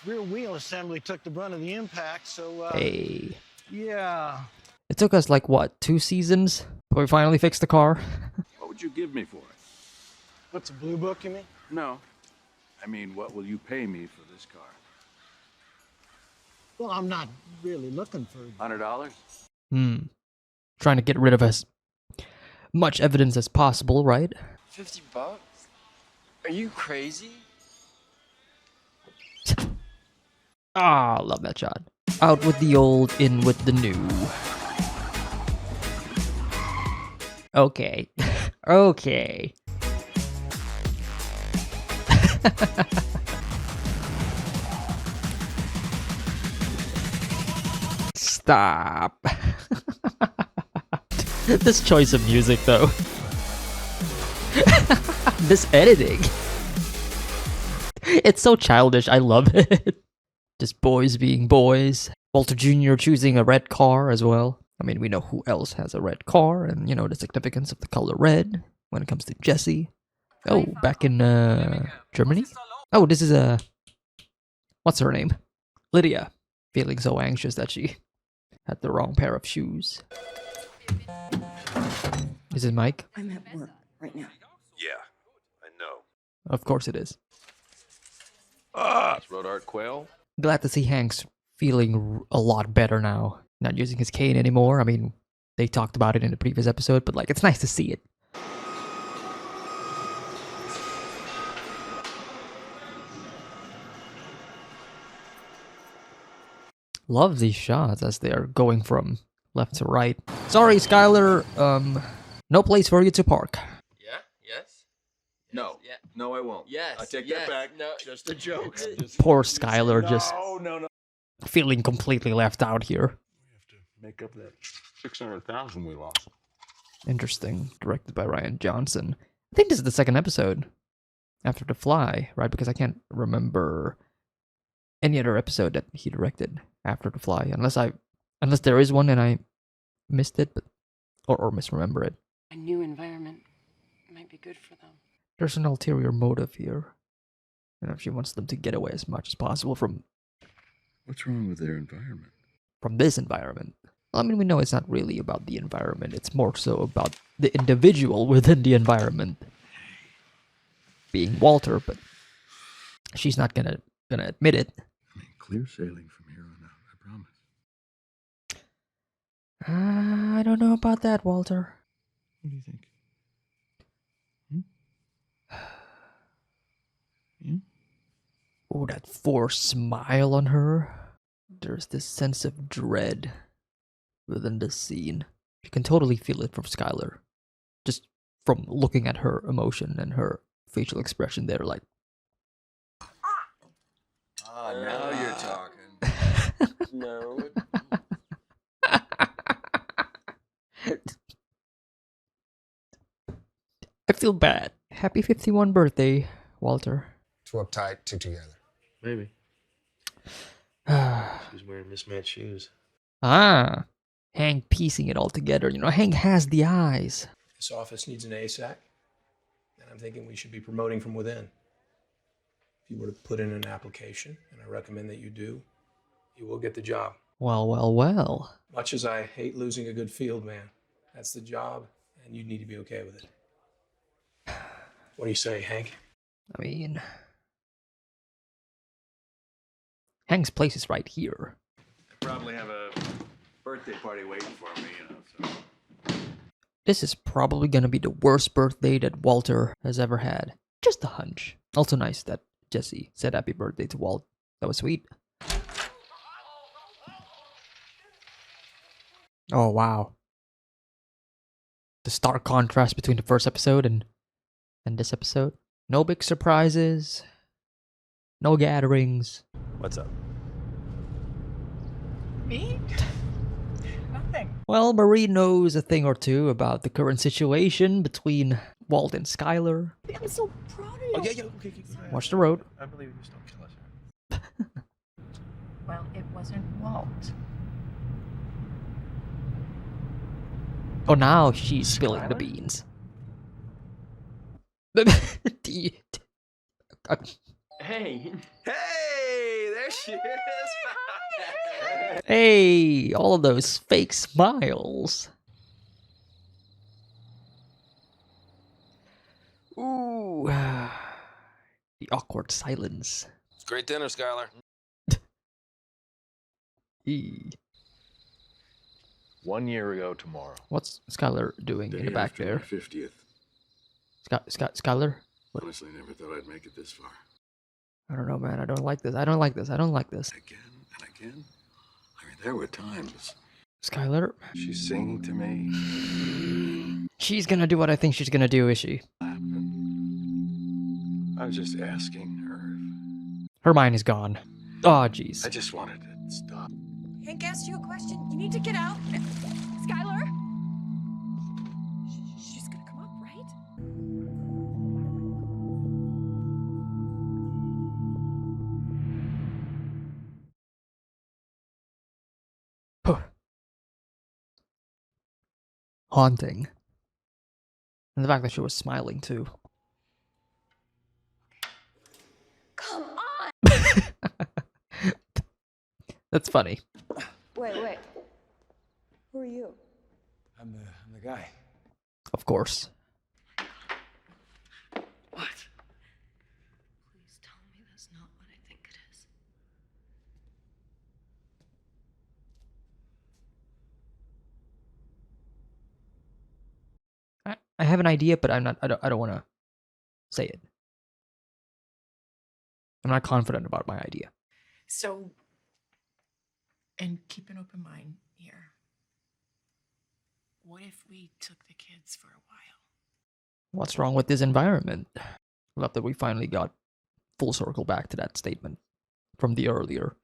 rear wheel assembly took the brunt of the impact, so, Hey. yeah. It took us like, what, 2 seasons? But we finally fixed the car. What would you give me for it? What's a blue book, you mean? No. I mean, what will you pay me for this car? Well, I'm not really looking for... $100? Trying to get rid of as much evidence as possible, right? $50? Are you crazy? Ah, love that shot. Out with the old, in with the new. Okay. Okay. Stop. This choice of music, though. This editing. It's so childish. I love it. Just boys being boys. Walter Jr. choosing a red car as well. I mean, we know who else has a red car, and you know the significance of the color red when it comes to Jesse. Oh, back in Germany? Oh, this is what's her name? Lydia. Feeling so anxious that she had the wrong pair of shoes. Is it Mike? I'm at work right now. Yeah, I know. Of course it is. It's Road Art Quail. Glad to see Hank's feeling a lot better now. Not using his cane anymore. I mean, they talked about it in the previous episode, but like, it's nice to see it. Love these shots as they are going from left to right. Sorry, Skylar. No place for you to park. Yeah? Yes? No. Yeah. No, I won't. Yes. I take yes. that back. No. Just a joke. Poor Skylar, just No. feeling completely left out here. We have to make up that 600,000 we lost. Interesting. Directed by Ryan Johnson. I think this is the second episode after The Fly, right? Because I can't remember any other episode that he directed after The Fly, unless there is one and I missed it, but or misremember it. A new environment might be good for them. There's an ulterior motive here. You know, she wants them to get away as much as possible from What's wrong with their environment? this environment. Well, I mean, we know it's not really about the environment. It's more so about the individual within the environment. Being Walter, but she's not gonna admit it. I mean, clear sailing from here on out, I promise. I don't know about that, Walter. What do you think? Oh, that forced smile on her. There's this sense of dread within the scene. You can totally feel it from Skylar. Just from looking at her emotion and her facial expression there, like... Oh, now you're talking. No. I feel bad. Happy 51 birthday, Walter. Too uptight, too together. Maybe. She's wearing mismatched shoes. Hank piecing it all together. You know, Hank has the eyes. This office needs an ASAC, and I'm thinking we should be promoting from within. If you were to put in an application, and I recommend that you do, you will get the job. Well. Much as I hate losing a good field man, that's the job, and you need to be okay with it. What do you say, Hank? I mean... Hank's place is right here. I probably have a birthday party waiting for me, so... This is probably gonna be the worst birthday that Walter has ever had. Just a hunch. Also nice that Jesse said happy birthday to Walt. That was sweet. Oh, wow. The stark contrast between the first episode and this episode. No big surprises. No gatherings. What's up? Me? Nothing. Well, Marie knows a thing or two about the current situation between Walt and Skylar. I'm so proud of you. Oh, yeah, okay. Watch the road. I believe you. Just don't kill us. Well, it wasn't Walt. Oh, now she's spilling the beans. Hey, there Hey, all of those fake smiles. Ooh. The awkward silence. It's great dinner, Skylar. Eee. 1 year ago tomorrow. What's Skylar doing in the back there? 50th. Skylar? Honestly, never thought I'd make it this far. I don't know, man. I don't like this. I don't like this. I don't like this. Again and again. I mean, there were times Skylar? she's singing to me. She's gonna do what I think she's gonna do, is she? I was just asking her. Her mind is gone. Oh, jeez. I just wanted to stop. Hank asked you a question. You need to get out. Skylar? She's gonna come up, right? Haunting. And the fact that she was smiling, too. Come on! That's funny. Wait. Who are you? I'm the guy. Of course. What? Please tell me that's not what I think it is. I have an idea, but I don't want to say it. I'm not confident about my idea. So, and keep an open mind here. What if we took the kids for a while? What's wrong with this environment? Love that we finally got full circle back to that statement from the earlier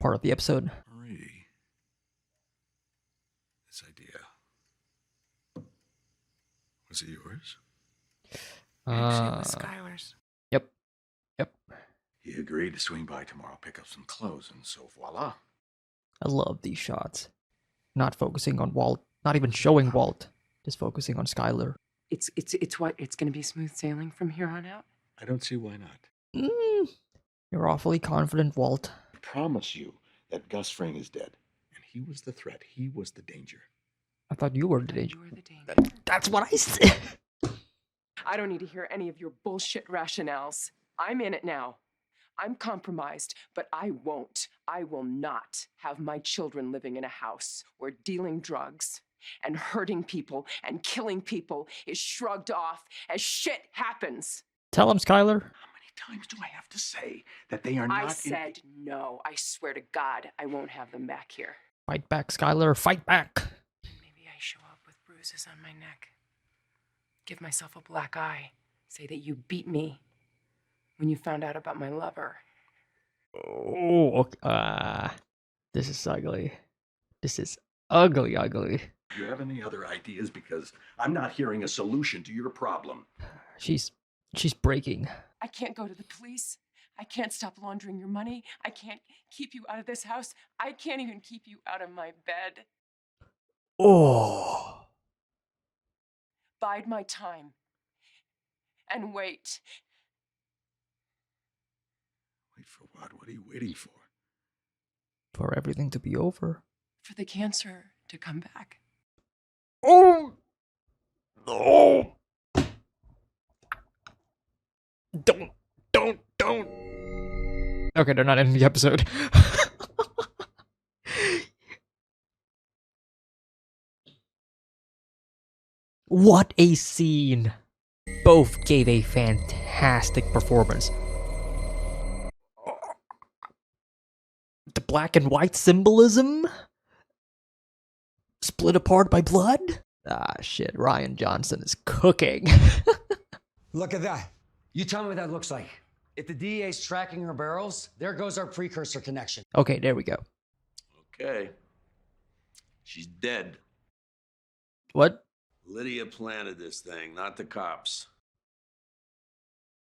part of the episode. Marie. This idea. Was it yours? Actually, it was Skylar's. Yep. He agreed to swing by tomorrow, pick up some clothes, and so voila. I love these shots. Not focusing on Walt, not even showing Walt, just focusing on Skylar. It's what? It's gonna be smooth sailing from here on out? I don't see why not. You're awfully confident, Walt. I promise you that Gus Fring is dead. And he was the threat. He was the danger. I thought you were the danger. You were the danger. That's what I said. I don't need to hear any of your bullshit rationales. I'm in it now. I'm compromised, but I will not have my children living in a house where dealing drugs and hurting people and killing people is shrugged off as shit happens. Tell him, Skylar. How many times do I have to say that they are not I said no. I swear to God, I won't have them back here. Fight back, Skylar. Fight back. Maybe I show up with bruises on my neck. Give myself a black eye. Say that you beat me when you found out about my lover. Oh, okay. This is ugly. This is ugly. Do you have any other ideas? Because I'm not hearing a solution to your problem. She's breaking. I can't go to the police. I can't stop laundering your money. I can't keep you out of this house. I can't even keep you out of my bed. Oh. Bide my time. And wait. Wait for what? What are you waiting for? For everything to be over. For the cancer to come back. Oh. No. Don't. Okay, they're not ending the episode. What a scene. Both gave a fantastic performance. The black and white symbolism? Split apart by blood? Ah, shit. Rian Johnson is cooking. Look at that. You tell me what that looks like. If the DEA's tracking her barrels, there goes our precursor connection. Okay, there we go. Okay. She's dead. What? Lydia planted this thing, not the cops.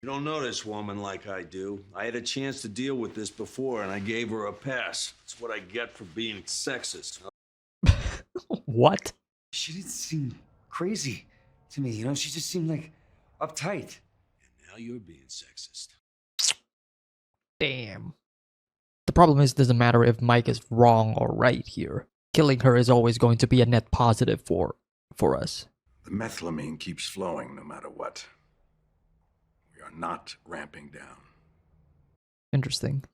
You don't know this woman like I do. I had a chance to deal with this before, and I gave her a pass. That's what I get for being sexist. What? She didn't seem crazy to me, you know? She just seemed like uptight. And now you're being sexist. Damn. The problem is, it doesn't matter if Mike is wrong or right here. Killing her is always going to be a net positive for us. The methylamine keeps flowing no matter what. We are not ramping down. Interesting.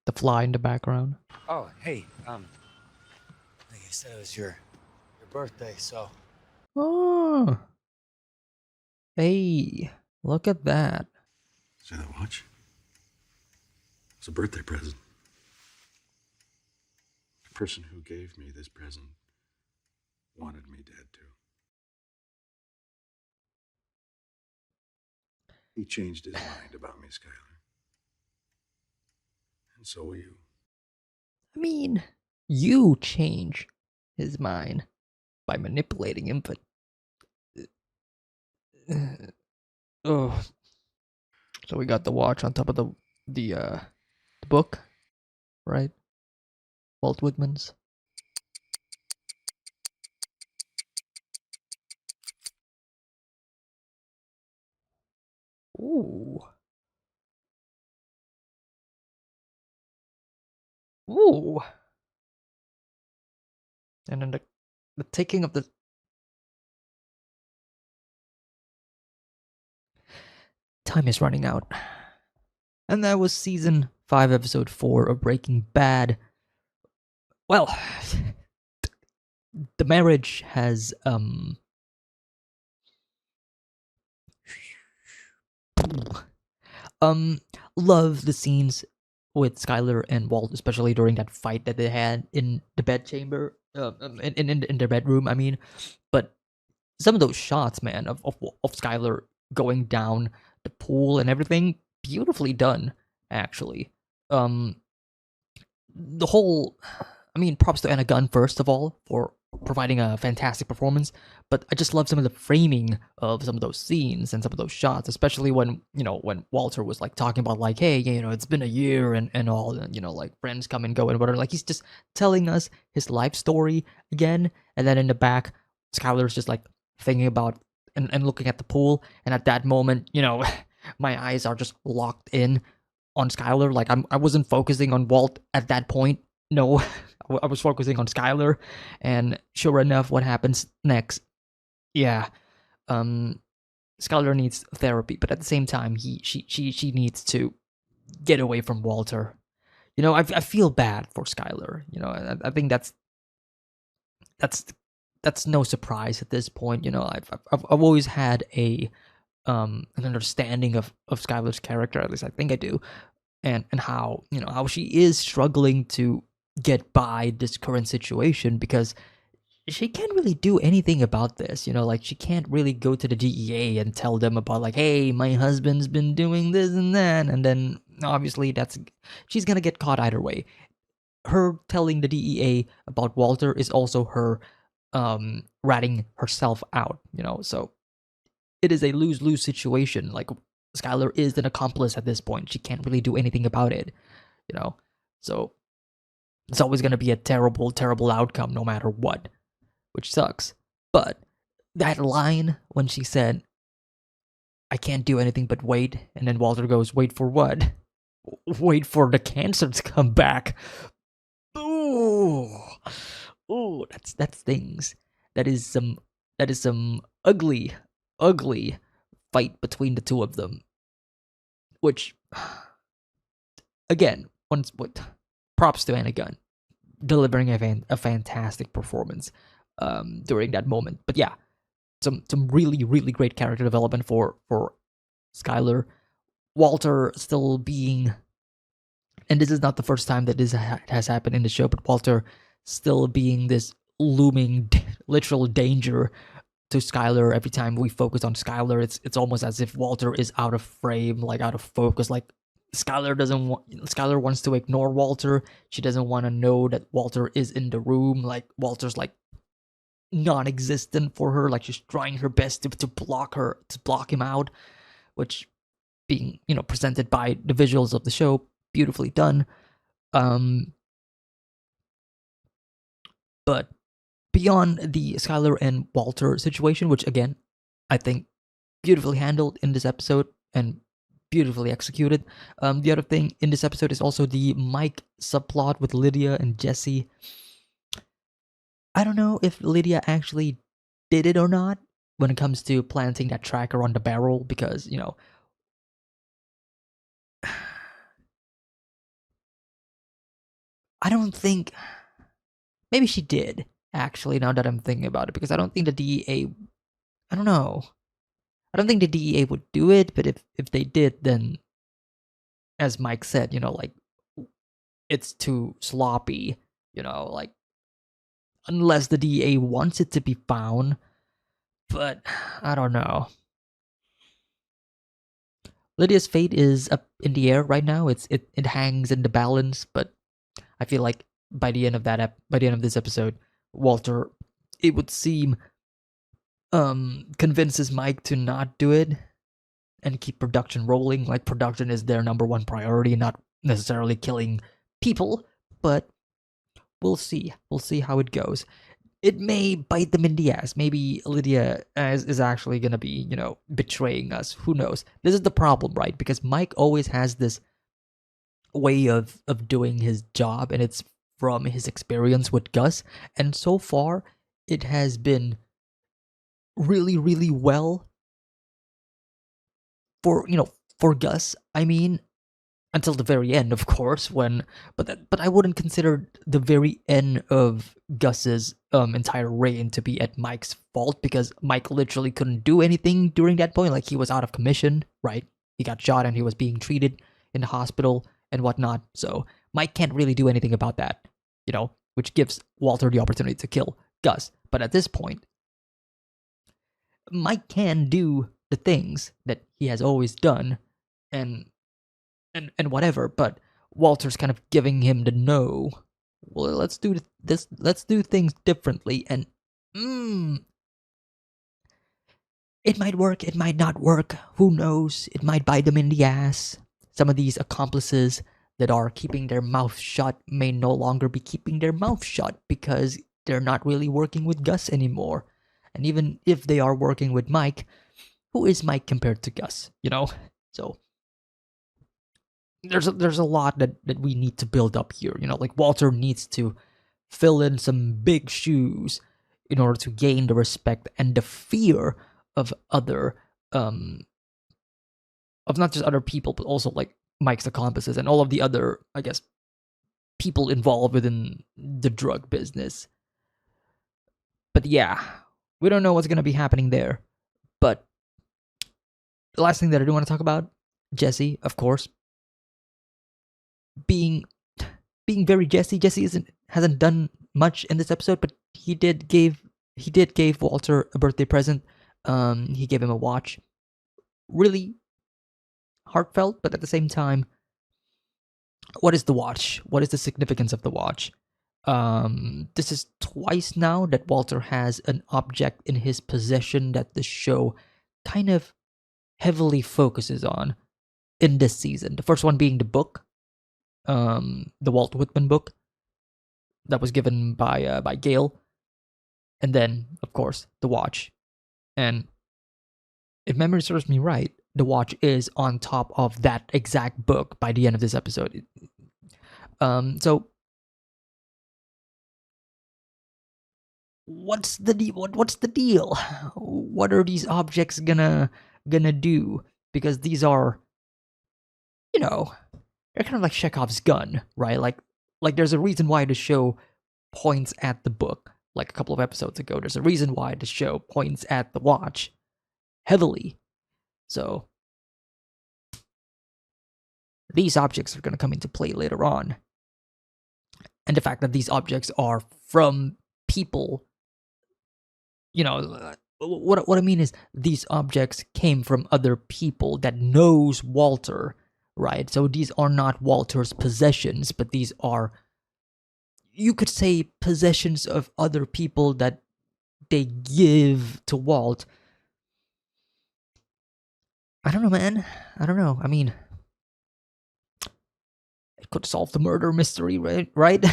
The fly in the background. Oh, hey, like I said, it was your birthday, so. Oh. Hey, look at that. See that watch? It's a birthday present. The person who gave me this present wanted me dead too. He changed his mind about me, Skylar. And so will you. I mean, you change his mind by manipulating him, but... oh. So we got the watch on top of the book, right? Walt Whitman's. Ooh. Ooh. And then the taking of the... Time is running out. And that was season 5, episode 4 of Breaking Bad. Well, the marriage has, love the scenes with Skylar and Walt, especially during that fight that they had in the bedchamber, in their bedroom, I mean. But some of those shots, man, of Skylar going down the pool and everything, beautifully done, actually. The whole, I mean, props to Anna Gunn, first of all, for providing a fantastic performance, but I just love some of the framing of some of those scenes and some of those shots, especially when, you know, when Walter was, like, talking about, like, hey, you know, it's been a year and all, and, you know, like, friends come and go and whatever, like, he's just telling us his life story again, and then in the back, Skylar's just, like, thinking about and looking at the pool, and at that moment, you know, my eyes are just locked in on Skylar. Like, I wasn't focusing on Walt at that point. No, I was focusing on Skylar, and sure enough, what happens next? Yeah, Skylar needs therapy, but at the same time, she needs to get away from Walter. You know, I feel bad for Skylar. You know, I think that's no surprise at this point. You know, I've always had an understanding of Skylar's character, at least I think I do, and how, you know, how she is struggling to get by this current situation, because she can't really do anything about this. You know, like, she can't really go to the DEA and tell them about, like, hey, my husband's been doing this and that, and then obviously she's gonna get caught either way. Her telling the DEA about Walter is also her ratting herself out, you know, so it is a lose-lose situation. Like, Skylar is an accomplice at this point. She can't really do anything about it, you know, so it's always going to be a terrible, terrible outcome no matter what, which sucks. But that line when she said, I can't do anything but wait, and then Walter goes, wait for what? Wait for the cancer to come back. Ooh. Ooh, that stings. That is some ugly fight between the two of them. Which, again, props to Anna Gunn, delivering a fantastic performance during that moment. But yeah, some really, really great character development for Skylar. Walter still being, and this is not the first time that this has happened in the show, but Walter still being this looming literal danger to Skylar. Every time we focus on Skylar, it's almost as if Walter is out of frame, like out of focus. Like, Skylar wants to ignore Walter. She doesn't want to know that Walter is in the room. Like, Walter's like non-existent for her. Like, she's trying her best to block him out, which, being, you know, presented by the visuals of the show, beautifully done. But beyond the Skylar and Walter situation, which again, I think beautifully handled in this episode and beautifully executed. The other thing in this episode is also the Mike subplot with Lydia and Jesse. I don't know if Lydia actually did it or not when it comes to planting that tracker on the barrel, because, you know, I don't think... Maybe she did, actually, now that I'm thinking about it, because I don't think the DEA... I don't know. I don't think the DEA would do it, but if they did, then, as Mike said, you know, like, it's too sloppy, you know, like, unless the DEA wants it to be found, but I don't know. Lydia's fate is up in the air right now. It hangs in the balance, but I feel like by the end of this episode, Walter, it would seem, convinces Mike to not do it and keep production rolling. Like, production is their number one priority, not necessarily killing people, but we'll see. We'll see how it goes. It may bite them in the ass. Maybe Lydia is actually gonna be, you know, betraying us. Who knows? This is the problem, right? Because Mike always has this way of doing his job, and it's from his experience with Gus. And so far, it has been really, really well for Gus. I mean, until the very end, of course, but I wouldn't consider the very end of Gus's entire reign to be at Mike's fault, because Mike literally couldn't do anything during that point. Like, he was out of commission, right? He got shot and he was being treated in the hospital and whatnot. So Mike can't really do anything about that, you know, which gives Walter the opportunity to kill Gus. But at this point, Mike can do the things that he has always done, and whatever, but Walter's kind of giving him the no. Well, let's do this. Let's do things differently, and it might work. It might not work. Who knows? It might bite them in the ass. Some of these accomplices that are keeping their mouth shut may no longer be keeping their mouth shut because they're not really working with Gus anymore. And even if they are working with Mike, who is Mike compared to Gus? You know, so. There's a lot that we need to build up here. You know, like, Walter needs to fill in some big shoes in order to gain the respect and the fear of other, of not just other people, but also, like, Mike's accomplices and all of the other, I guess, people involved within the drug business. But yeah, we don't know what's going to be happening there. But the last thing that I do want to talk about, Jesse, of course. Being very Jesse. Jesse hasn't done much in this episode, but he did give Walter a birthday present. He gave him a watch. Really heartfelt, but at the same time, what is the watch? What is the significance of the watch? This is twice now that Walter has an object in his possession that the show kind of heavily focuses on in this season. The first one being the book. The Walt Whitman book that was given by Gale, and then, of course, the watch. And if memory serves me right, the watch is on top of that exact book by the end of this episode. So what's the deal? What are these objects gonna do? Because these are, you know, they're kind of like Chekhov's gun, right? Like there's a reason why the show points at the book. Like a couple of episodes ago, there's a reason why the show points at the watch heavily. So these objects are going to come into play later on. And the fact that these objects are from people, you know, what I mean is these objects came from other people that knows Walter, right? So these are not Walter's possessions, but these are, you could say, possessions of other people that they give to Walt. I don't know, man. I don't know. I mean, it could solve the murder mystery, right?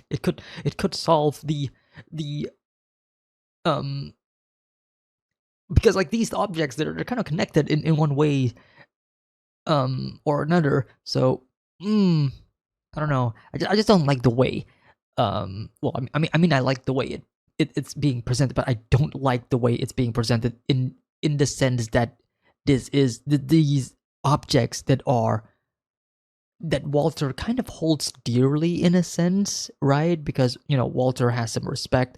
It could solve the because like these objects, they're kind of connected in one way or another. So, I don't know. I just don't like the way. Well, I mean, I like the way it's being presented, but I don't like the way it's being presented in the sense that this is these objects that Walter kind of holds dearly in a sense, right? Because, you know, Walter has some respect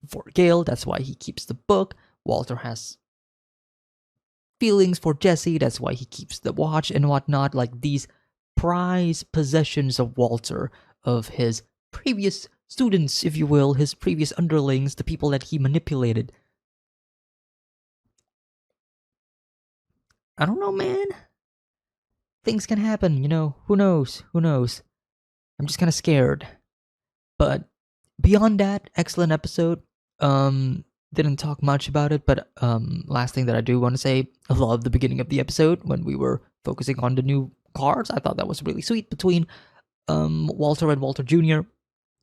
for Gail, that's why he keeps the book. Walter has feelings for Jesse, that's why he keeps the watch and whatnot. Like, these prized possessions of Walter, of his previous students, if you will, his previous underlings, the people that he manipulated. I don't know, man. Things can happen, you know. Who knows? Who knows? I'm just kind of scared. But beyond that, excellent episode. Didn't talk much about it, but last thing that I do want to say, I love the beginning of the episode when we were focusing on the new cars. I thought that was really sweet between Walter and Walter Jr.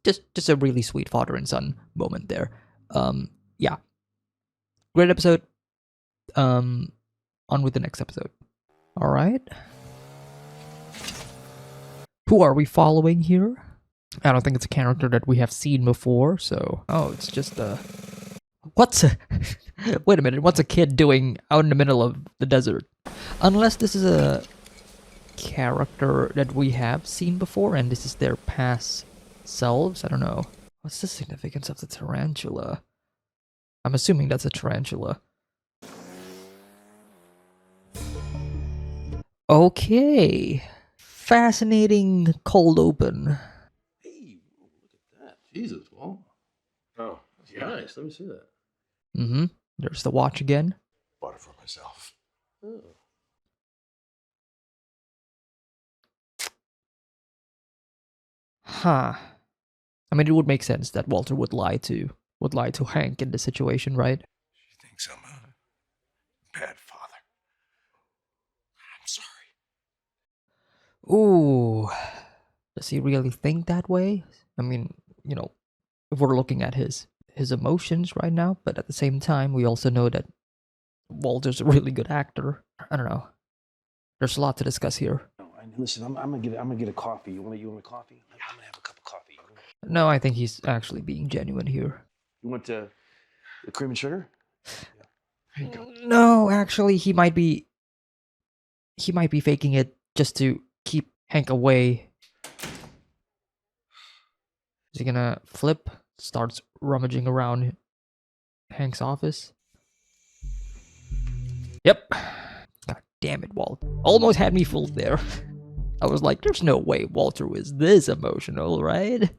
Just a really sweet father and son moment there. Yeah. Great episode. On with the next episode. All right. Who are we following here? I don't think it's a character that we have seen before, so... Oh, it's just a... What's a... Wait a minute, what's a kid doing out in the middle of the desert? Unless this is a character that we have seen before, and this is their past selves? I don't know. What's the significance of the tarantula? I'm assuming that's a tarantula. Okay. Fascinating cold open. Hey, look at that. Jesus, Walt. Oh, Yeah. nice. Let me see that. Mm-hmm. There's the watch again. Bought it for myself. Oh. Huh. I mean, it would make sense that Walter would lie to Hank in this situation, right? She thinks I'm a bad father. I'm sorry. Ooh. Does he really think that way? I mean, you know, if we're looking at his emotions right now, but at the same time, we also know that Walter's a really good actor. I don't know. There's a lot to discuss here. Listen, I'm gonna get a coffee. You want a coffee? I'm gonna have a cup of coffee. No, I think he's actually being genuine here. You want the cream and sugar? Here you go. No, actually, he might be faking it just to keep Hank away. Is he gonna flip? Starts rummaging around Hank's office. Yep. God damn it, Walt. Almost had me fooled there. I was like, there's no way Walter was this emotional, right?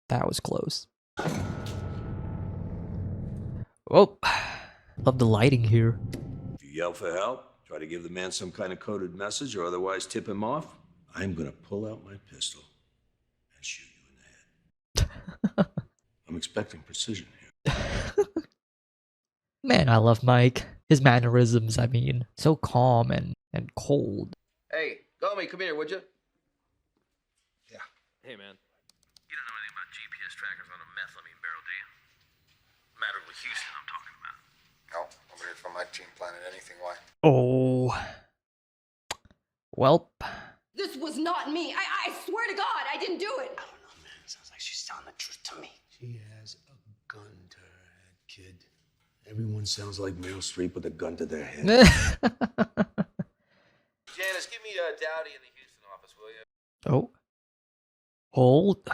That was close. Oh, love the lighting here. If you yell for help, try to give the man some kind of coded message or otherwise tip him off, I'm gonna pull out my pistol and shoot you in the head. I'm expecting precision here. Man, I love Mike. His mannerisms, I mean, so calm and cold. Hey, Gomi, come here, would you? Yeah. Hey, man. You don't know anything about GPS trackers on a methylamine barrel, do you? Matter with Houston, I'm talking about. No, nobody from my team planted anything. Why? Oh. Welp. This was not me. I swear to God, I didn't do it. I don't know, man. Sounds like she's telling the truth to me. She has a gun to her head, kid. Everyone sounds like Meryl Streep with a gun to their head. Janice, give me Dowdy in the Houston office, will you? Oh. Hold.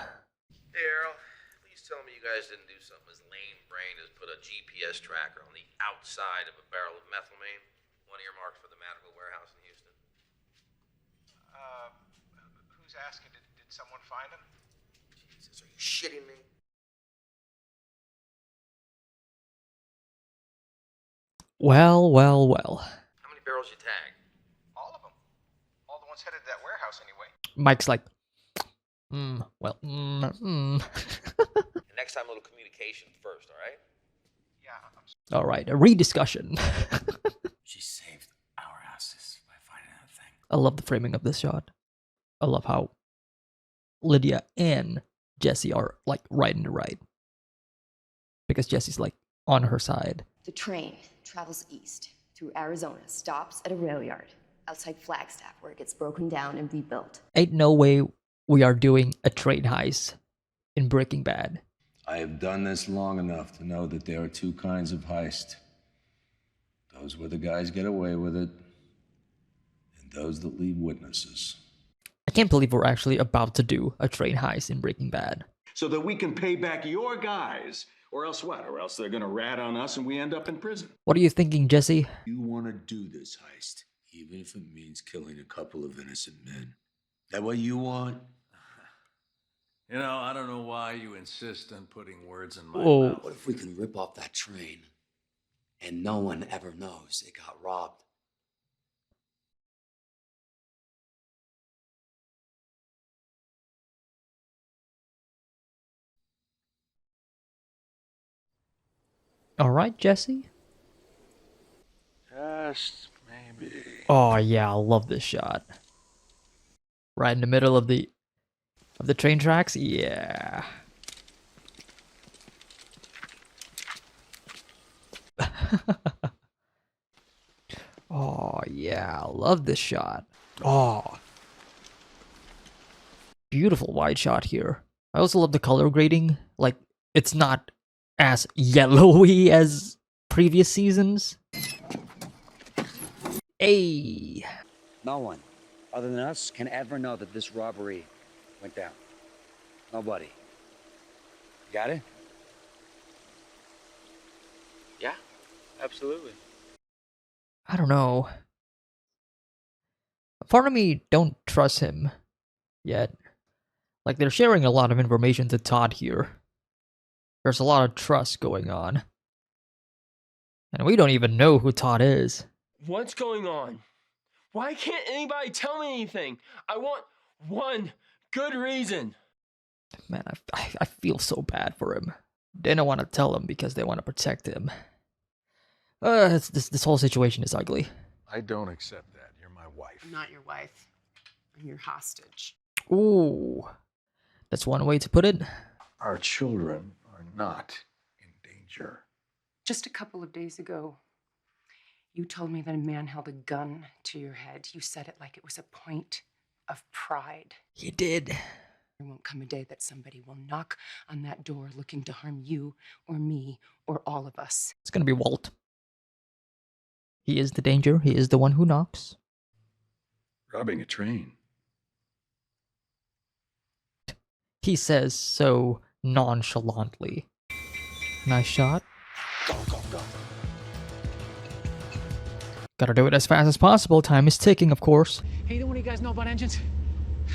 Hey, Errol, please tell me you guys didn't do something as lame-brained as put a GPS tracker on the outside of a barrel of methylamine, one earmarked for the Madrigal warehouse in Houston. Who's asking? Did someone find him? Jesus, are you shitting me? Well, well, well. How many barrels you tag? All of them. All the ones headed to that warehouse, anyway. Mike's like, well, And next time, a little communication first, all right? Yeah, all right, a rediscussion. She saved our asses by finding that thing. I love the framing of this shot. I love how Lydia and Jesse are like right in the right. Because Jesse's like on her side. The train travels east through Arizona, stops at a rail yard outside Flagstaff where it gets broken down and rebuilt. Ain't no way we are doing a train heist in Breaking Bad. I have done this long enough to know that there are two kinds of heist. Those where the guys get away with it, and those that leave witnesses. I can't believe we're actually about to do a train heist in Breaking Bad. So that we can pay back your guys. Or else what? Or else they're gonna rat on us and we end up in prison. What are you thinking, Jesse? You want to do this heist, even if it means killing a couple of innocent men. That what you want? You know, I don't know why you insist on putting words in my Whoa. mouth. What if we can rip off that train and no one ever knows it got robbed? All right, Jesse. Just maybe. Oh yeah, I love this shot. Right in the middle of the train tracks. Yeah. Oh yeah, I love this shot. Oh. Beautiful wide shot here. I also love the color grading. Like, it's not as yellowy as previous seasons. Hey. No one, other than us, can ever know that this robbery went down. Nobody. You got it? Yeah, absolutely. I don't know. Part of me don't trust him yet. Like, they're sharing a lot of information to Todd here. There's a lot of trust going on. And we don't even know who Todd is. What's going on? Why can't anybody tell me anything? I want one good reason. Man, I feel so bad for him. They don't want to tell him because they want to protect him. This whole situation is ugly. I don't accept that. You're my wife. I'm not your wife. I'm your hostage. Ooh. That's one way to put it. Our children are not in danger. Just a couple of days ago, you told me that a man held a gun to your head. You said it like it was a point of pride. He did. There won't come a day that somebody will knock on that door looking to harm you or me or all of us. It's gonna be Walt. He is the danger. He is the one who knocks. Robbing a train. He says so nonchalantly. Nice shot. Go, go, go. Gotta do it as fast as possible. Time is ticking, of course. Hey, either one of you guys know about engines?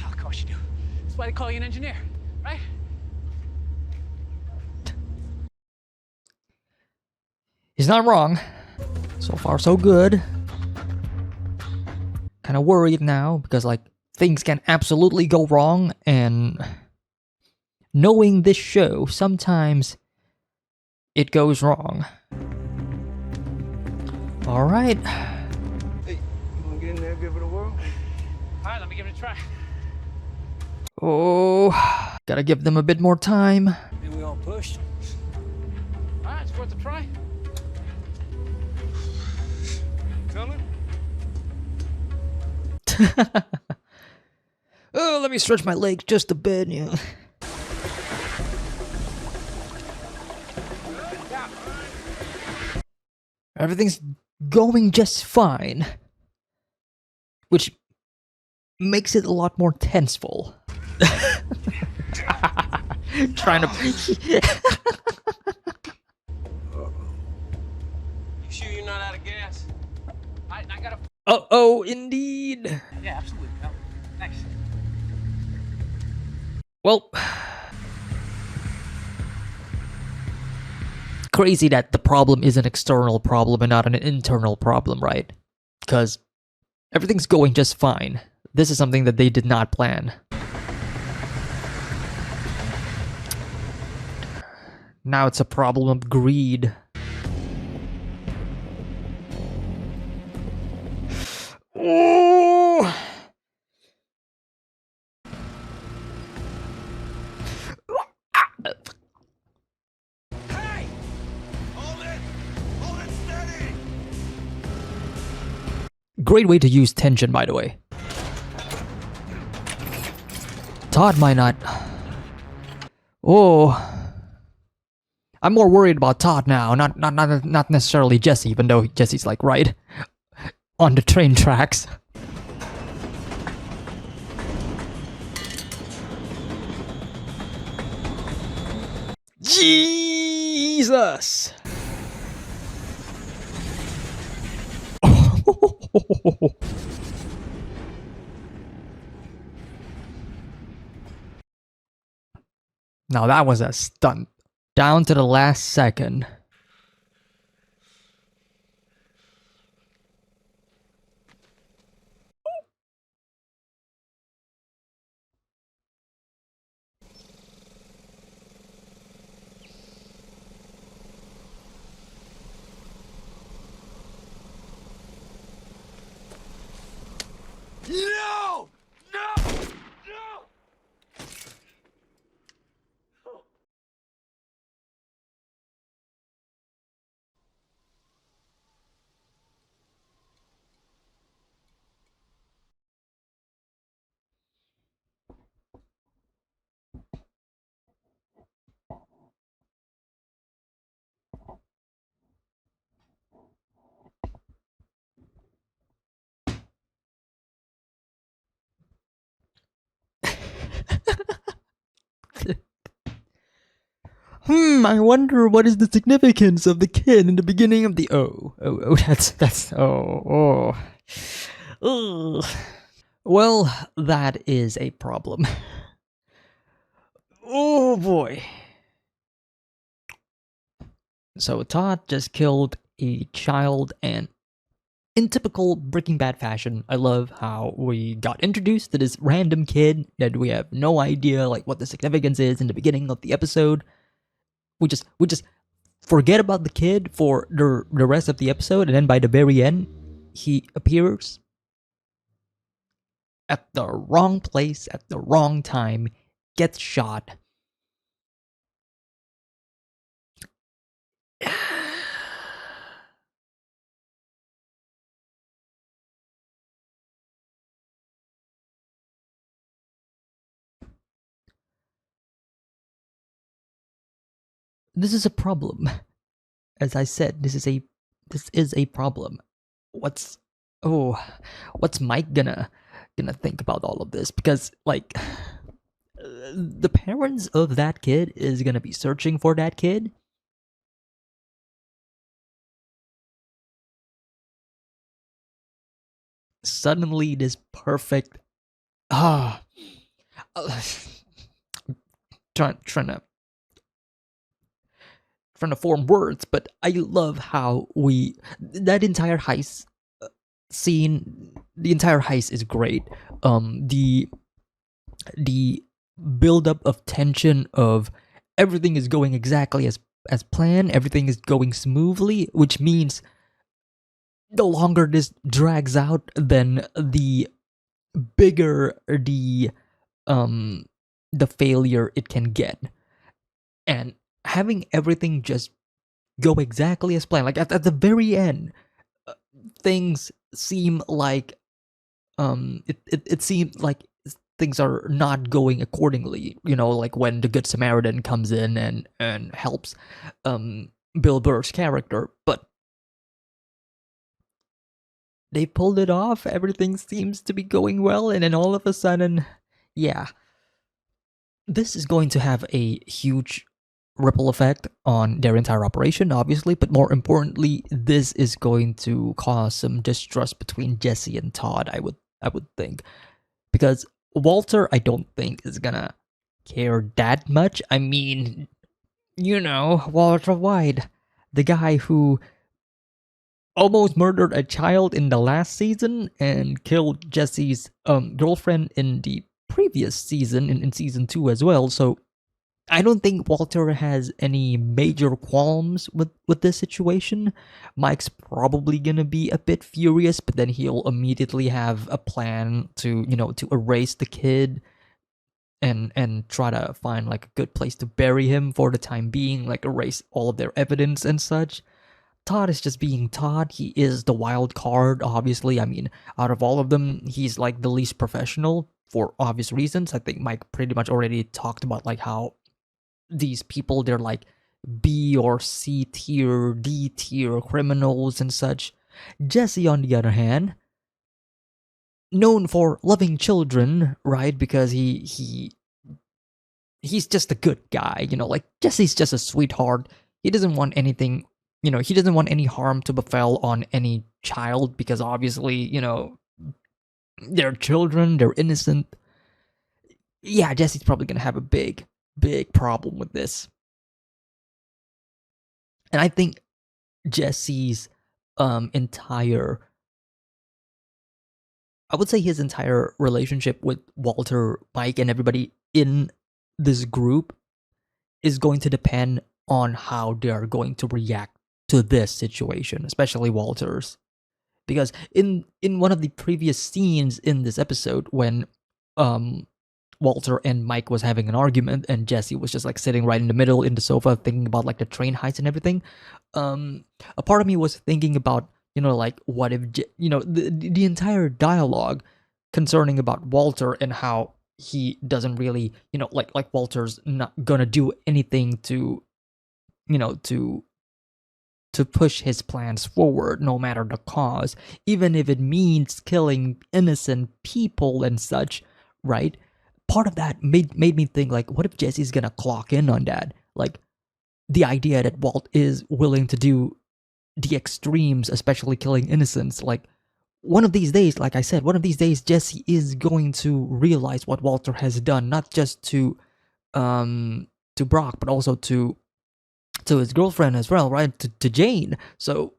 Oh, of course you do. That's why they call you an engineer, right? He's not wrong. So far, so good. Kind of worried now because, like, things can absolutely go wrong, and knowing this show, sometimes it goes wrong. All right. Hey, you wanna get in there, give it a whirl? All right, let me give it a try. Oh, gotta give them a bit more time. Maybe we all pushed. All right, it's worth a try. Coming? Oh, let me stretch my legs just a bit. Yeah. Everything's going just fine, which makes it a lot more tenseful. Trying to. You sure you're not out of gas? I gotta. Oh, indeed. Yeah, absolutely. No, thanks. Well, crazy that the problem is an external problem and not an internal problem, right? Because everything's going just fine. This is something that they did not plan. Now it's a problem of greed. Oh! Great way to use tension, by the way. Todd might not... Oh... I'm more worried about Todd now, not necessarily Jesse, even though Jesse's like right on the train tracks. Jesus! Now that was a stunt. Down to the last second. No! No! No! I wonder what is the significance of the kid in the beginning of the... Ugh. Well, that is a problem. Oh boy. So Todd just killed a child, and in typical Breaking Bad fashion, I love how we got introduced to this random kid that we have no idea like what the significance is in the beginning of the episode. We just forget about the kid for the rest of the episode, and then by the very end, he appears at the wrong place at the wrong time, gets shot. This is a problem. As I said, this is a problem. What's Mike gonna think about all of this? Because like the parents of that kid is gonna be searching for that kid. Suddenly this perfect trying to form words, but I love how that entire heist scene, the entire heist is great. The build up of tension of everything is going exactly as planned, everything is going smoothly, which means the longer this drags out, then the bigger the failure it can get. And having everything just go exactly as planned, like at the very end, things seem like it seemed like things are not going accordingly. You know, like when the Good Samaritan comes in and helps Bill Burr's character, but they pulled it off. Everything seems to be going well, and then all of a sudden, yeah, this is going to have a huge ripple effect on their entire operation, obviously, but more importantly, this is going to cause some distrust between Jesse and Todd, I would think. Because Walter, I don't think, is gonna care that much. I mean, you know, Walter White, the guy who almost murdered a child in the last season and killed Jesse's girlfriend in the previous season, in season 2 as well, so I don't think Walter has any major qualms with this situation. Mike's probably gonna be a bit furious, but then he'll immediately have a plan to, you know, to erase the kid and try to find like a good place to bury him for the time being, like erase all of their evidence and such. Todd is just being Todd. He is the wild card, obviously. I mean, out of all of them, he's like the least professional for obvious reasons. I think Mike pretty much already talked about like how these people, they're like B or C tier, D tier criminals and such. Jesse, on the other hand, known for loving children, right? Because he's just a good guy, you know, like Jesse's just a sweetheart. He doesn't want anything, you know, he doesn't want any harm to befall on any child because obviously, you know, they're children, they're innocent. Yeah, Jesse's probably gonna have a big problem with this. And I think Jesse's entire, I would say his entire relationship with Walter, Mike, and everybody in this group is going to depend on how they're going to react to this situation, especially Walter's. Because in one of the previous scenes in this episode, when Walter and Mike was having an argument and Jesse was just like sitting right in the middle in the sofa thinking about like the train heist and everything, a part of me was thinking about, you know, like what if, you know, the entire dialogue concerning about Walter and how he doesn't really, you know, like Walter's not gonna do anything to, you know, to push his plans forward no matter the cause, even if it means killing innocent people and such, right? Part of that made me think, like, what if Jesse's gonna clock in on that? Like, the idea that Walt is willing to do the extremes, especially killing innocents. Like, one of these days, like I said, one of these days, Jesse is going to realize what Walter has done, not just to Brock, but also to his girlfriend as well, right? To Jane. So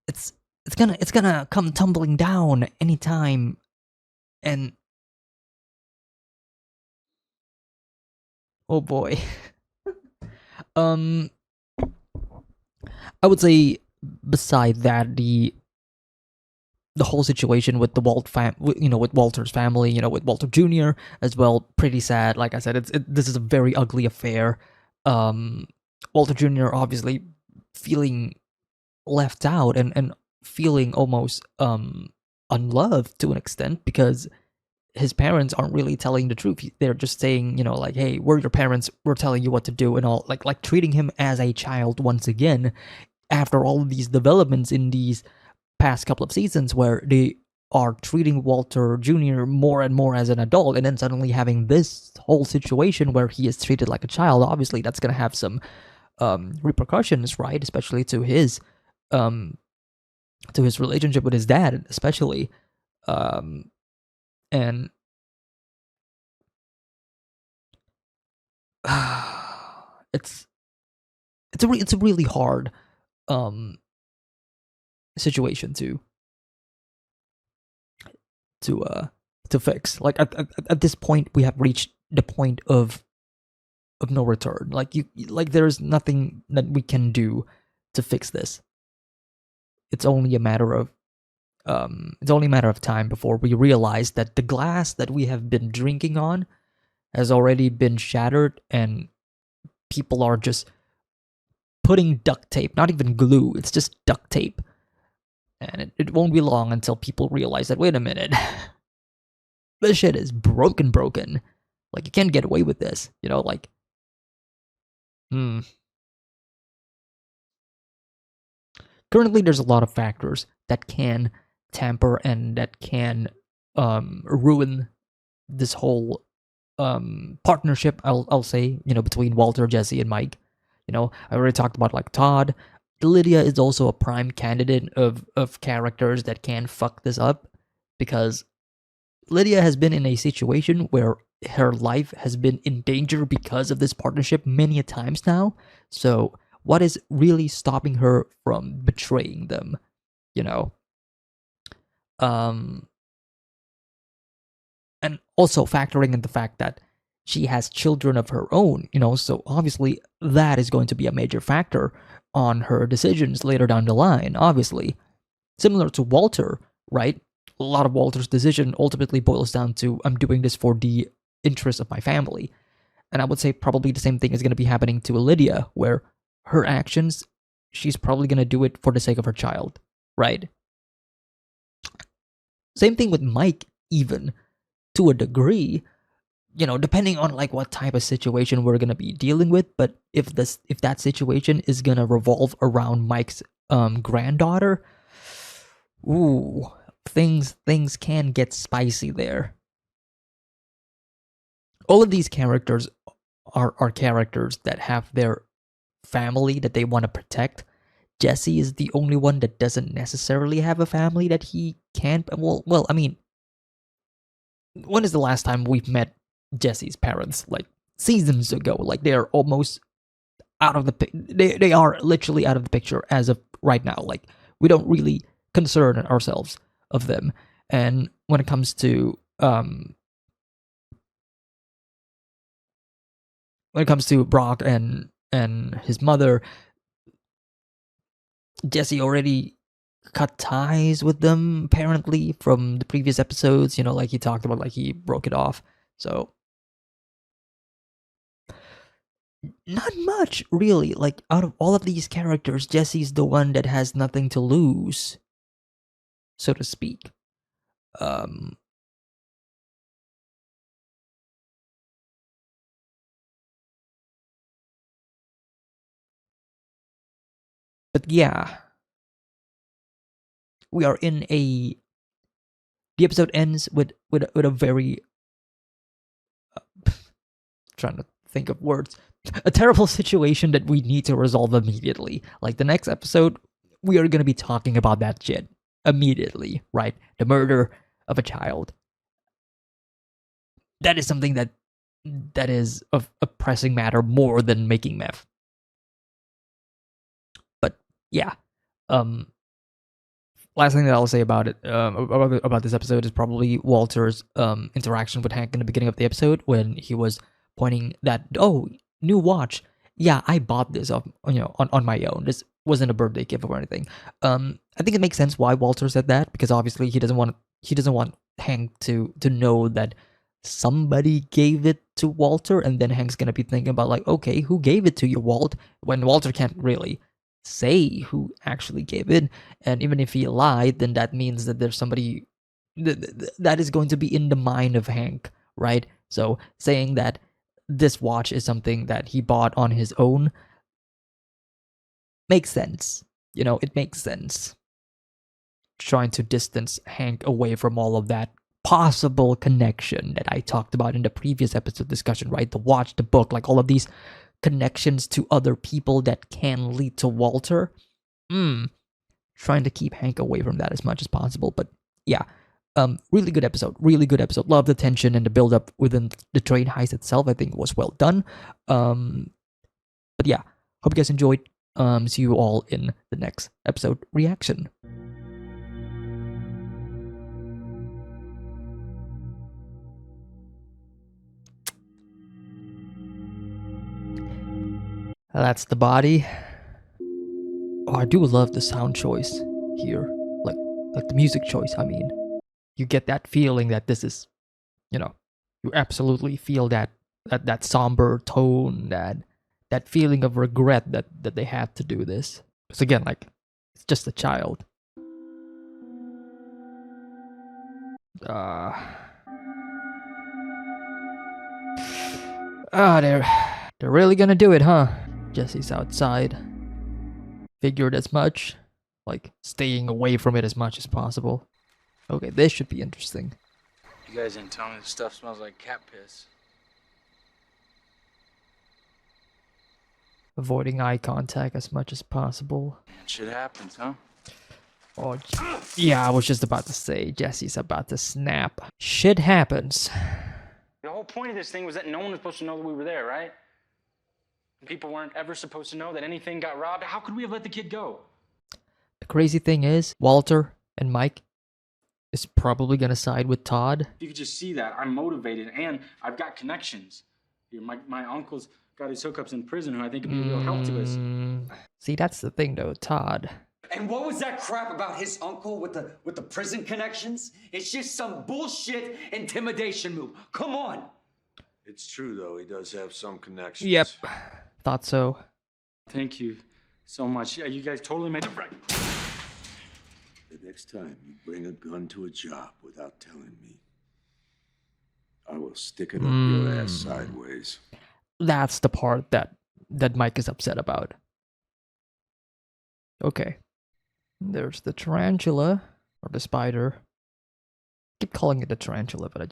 it's gonna come tumbling down anytime, and oh boy. I would say beside that, the whole situation with the with Walter's family, you know, with Walter Jr. as well, pretty sad. Like I said, this is a very ugly affair. Walter Jr. obviously feeling left out and feeling almost unloved to an extent because his parents aren't really telling the truth. They're just saying, you know, like, hey, we're your parents, we're telling you what to do and all, like treating him as a child once again after all of these developments in these past couple of seasons where they are treating Walter Jr. more and more as an adult, and then suddenly having this whole situation where he is treated like a child. Obviously that's going to have some repercussions, right? Especially to his relationship with his dad, especially. And it's a really hard situation to fix. Like at this point, we have reached the point of no return. Like there's nothing that we can do to fix this. It's only a matter of time before we realize that the glass that we have been drinking on has already been shattered, and people are just putting duct tape, not even glue, it's just duct tape. And it won't be long until people realize that, wait a minute, this shit is broken. Like, you can't get away with this, you know, like, Currently, there's a lot of factors that can tamper and that can ruin this whole partnership, I'll say, you know, between Walter, Jesse, and Mike. You know, I already talked about like Todd. Lydia is also a prime candidate of characters that can fuck this up, because Lydia has been in a situation where her life has been in danger because of this partnership many a times now. So what is really stopping her from betraying them, you know? And also factoring in the fact that she has children of her own, you know, so obviously that is going to be a major factor on her decisions later down the line, obviously. Similar to Walter, right? A lot of Walter's decision ultimately boils down to, I'm doing this for the interest of my family. And I would say probably the same thing is going to be happening to Lydia, where her actions, she's probably going to do it for the sake of her child, right? Same thing with Mike, even to a degree, you know, depending on like what type of situation we're going to be dealing with. But if that situation is going to revolve around Mike's granddaughter, ooh, things can get spicy there. All of these characters are characters that have their family that they want to protect. Jesse is the only one that doesn't necessarily have a family that he can't. Well, I mean, when is the last time we've met Jesse's parents? Like seasons ago. Like they're almost out of the. They are literally out of the picture as of right now. Like we don't really concern ourselves of them. And when it comes to Brock and his mother, Jesse already cut ties with them, apparently, from the previous episodes. You know, like he talked about, like he broke it off. So, not much, really. Like, out of all of these characters, Jesse's the one that has nothing to lose, so to speak. But yeah, we are in a. The episode ends with a very. Trying to think of words. A terrible situation that we need to resolve immediately. Like the next episode, we are gonna be talking about that shit immediately, right? The murder of a child. That is something that is of a pressing matter more than making meth. But yeah, last thing that I'll say about it, about this episode is probably Walter's interaction with Hank in the beginning of the episode when he was pointing that, oh, new watch. Yeah, I bought this on my own. This wasn't a birthday gift or anything. I think it makes sense why Walter said that, because obviously he doesn't want Hank to know that somebody gave it to Walter, and then Hank's gonna be thinking about like, okay, who gave it to you, Walt? When Walter can't really say who actually gave it, and even if he lied, then that means that there's somebody that is going to be in the mind of Hank, right? So saying that this watch is something that he bought on his own makes sense. You know, it makes sense. Trying to distance Hank away from all of that possible connection that I talked about in the previous episode discussion, right? The watch, the book, like all of these connections to other people that can lead to Walter. Trying to keep Hank away from that as much as possible. But yeah, really good episode. Really good episode. Love the tension and the build up within the train heist itself. I think it was well done. But yeah, hope you guys enjoyed. See you all in the next episode reaction. That's the body. Oh, I do love the sound choice here. Like the music choice, I mean. You get that feeling that this is, you absolutely feel that somber tone, that feeling of regret that they had to do this. Because again, like, it's just a child. They're really gonna do it, huh? Jesse's outside. Figured as much. Like, staying away from it as much as possible. Okay, this should be interesting. You guys didn't tell me this stuff smells like cat piss. Avoiding eye contact as much as possible. Shit happens, huh? Oh, yeah, I was just about to say, Jesse's about to snap. Shit happens. The whole point of this thing was that no one was supposed to know that we were there, right? And people weren't ever supposed to know that anything got robbed. How could we have let the kid go? The crazy thing is, Walter and Mike is probably gonna side with Todd. You could just see that. I'm motivated and I've got connections. My uncle's got his hookups in prison who I think could be a real help to us. See, that's the thing though, Todd. And what was that crap about his uncle with the prison connections? It's just some bullshit intimidation move. Come on. It's true, though. He does have some connections. Yep. Thought so. Thank you so much. Yeah, you guys totally made it right. The next time you bring a gun to a job without telling me, I will stick it up your ass sideways. That's the part that Mike is upset about. Okay. There's the tarantula, or the spider. I keep calling it a tarantula, but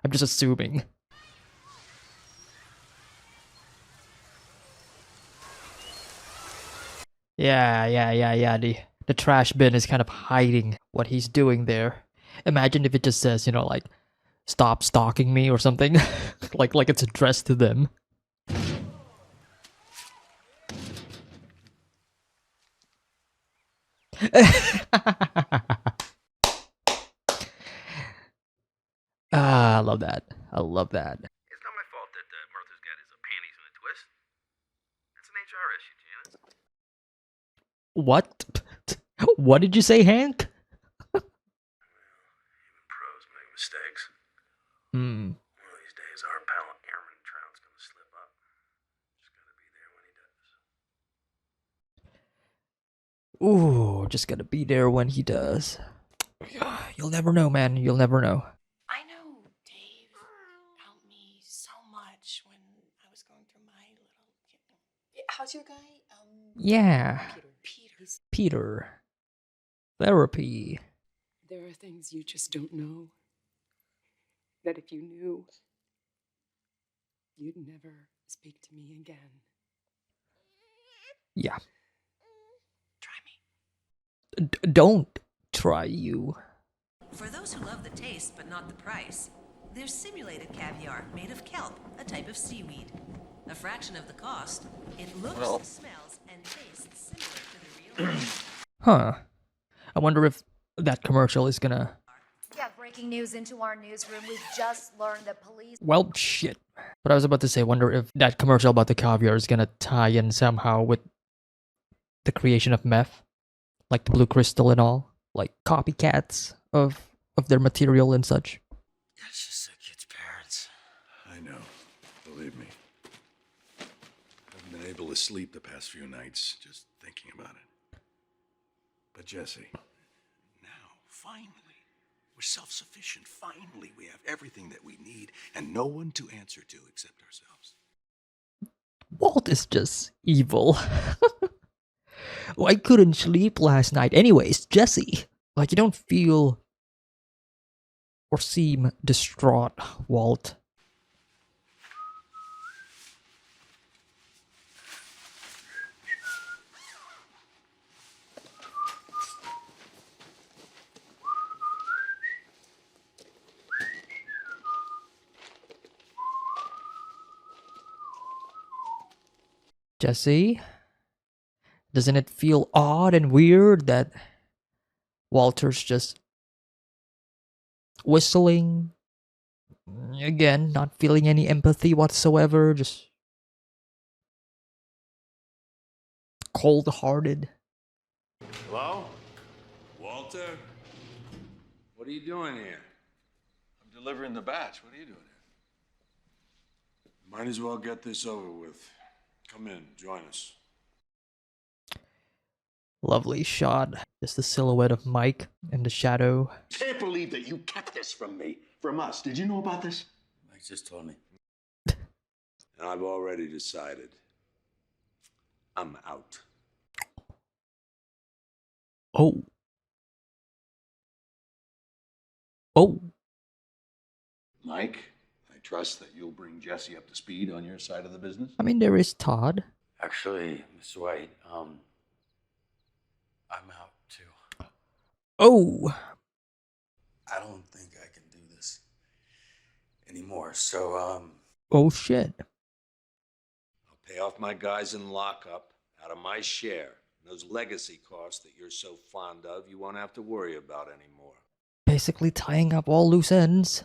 I'm just assuming. Yeah. The trash bin is kind of hiding what he's doing there. Imagine if it just says, like, stop stalking me or something. like it's addressed to them. I love that. I love that. It's not my fault that Martha's got his panties in a twist. That's an HR issue, Janice. What? What did you say, Hank? Even pros make mistakes. One of these days, our pal Airman Trout's gonna slip up. Just gotta be there when he does. Ooh, just gotta be there when he does. You'll never know, man. You'll never know. I know Dave helped me so much when I was going through my little. How's your guy? Yeah. Peter. Therapy. There are things you just don't know. That if you knew, you'd never speak to me again. Yeah. Try me. Don't try you. For those who love the taste but not the price, there's simulated caviar made of kelp, a type of seaweed. A fraction of the cost, it looks, smells, and tastes similar to the real. Huh. I wonder if that commercial is gonna... Yeah, breaking news into our newsroom. We've just learned that police... Well, shit. But I was about to say, wonder if that commercial about the caviar is gonna tie in somehow with the creation of meth. Like the Blue Crystal and all. Like copycats of their material and such. It's just the kid's parents. I know. Believe me. Haven't been able to sleep the past few nights just thinking about it. But Jesse, now, finally, we're self-sufficient. Finally, we have everything that we need and no one to answer to except ourselves. Walt is just evil. I couldn't sleep last night. Anyways, Jesse. Like, you don't feel or seem distraught, Walt. Jesse? Doesn't it feel odd and weird that Walter's just whistling? Again, not feeling any empathy whatsoever, just cold-hearted. Hello? Walter? What are you doing here? I'm delivering the batch. What are you doing here? Might as well get this over with. Come in, join us. Lovely shot. Just the silhouette of Mike in the shadow. Can't believe that you kept this from me. From us. Did you know about this? Mike just told me. And I've already decided. I'm out. Oh. Oh. Mike, I trust that you'll bring Jesse up to speed on your side of the business. I mean, there is Todd. Actually, Mr. White, I'm out too. Oh. I don't think I can do this anymore. So, Oh shit. I'll pay off my guys in lockup out of my share. Those legacy costs that you're so fond of, you won't have to worry about anymore. Basically tying up all loose ends.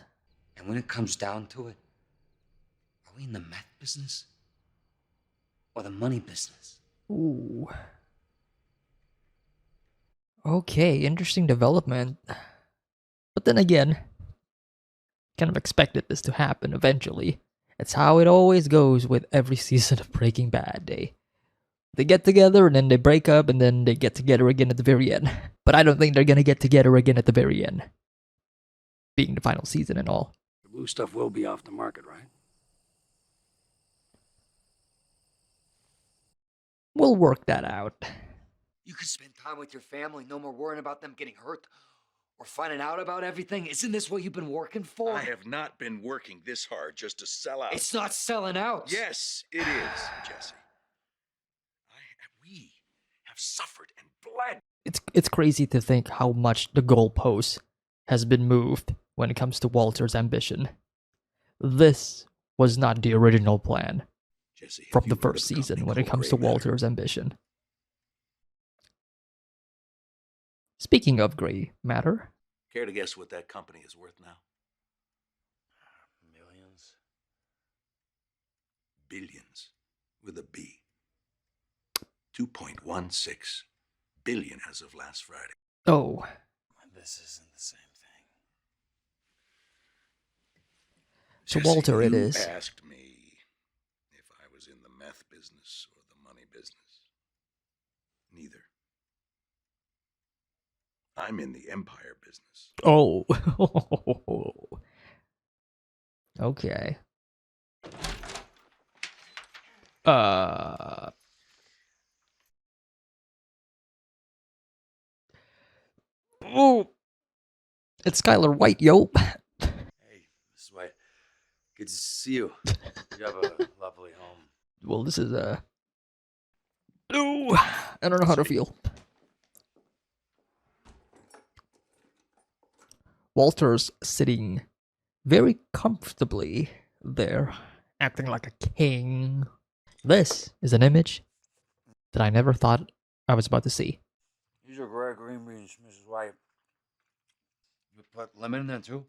And when it comes down to it, are we in the meth business? Or the money business? Ooh. Okay, interesting development. But then again, kind of expected this to happen eventually. It's how it always goes with every season of Breaking Bad. They get together and then they break up and then they get together again at the very end. But I don't think they're gonna get together again at the very end. Being the final season and all. The blue stuff will be off the market, right? We'll work that out. You could spend time with your family, no more worrying about them getting hurt or finding out about everything. Isn't this what you've been working for? I have not been working this hard just to sell out. It's not selling out. Yes, it is, Jesse. We have suffered and bled. It's crazy to think how much the goalpost has been moved when it comes to Walter's ambition. This was not the original plan Jesse, from the first season when it comes to Walter's ambition. Speaking of gray matter. Care to guess what that company is worth now? Millions. Billions. With a B. 2.16 billion as of last Friday. Oh. This isn't the same thing. So Jesse, Walter it you is. asked me if I was in the meth business or the money business. Neither. I'm in the empire business. Oh. Okay. Oh. It's Skylar White, yo. Hey, Miss White. Good to see you. You have a lovely home. Well, this is Ooh, I don't know how to feel. Walter's sitting very comfortably there, acting like a king. This is an image that I never thought I was about to see. These are rare green beans, Mrs. White. You put lemon in there too?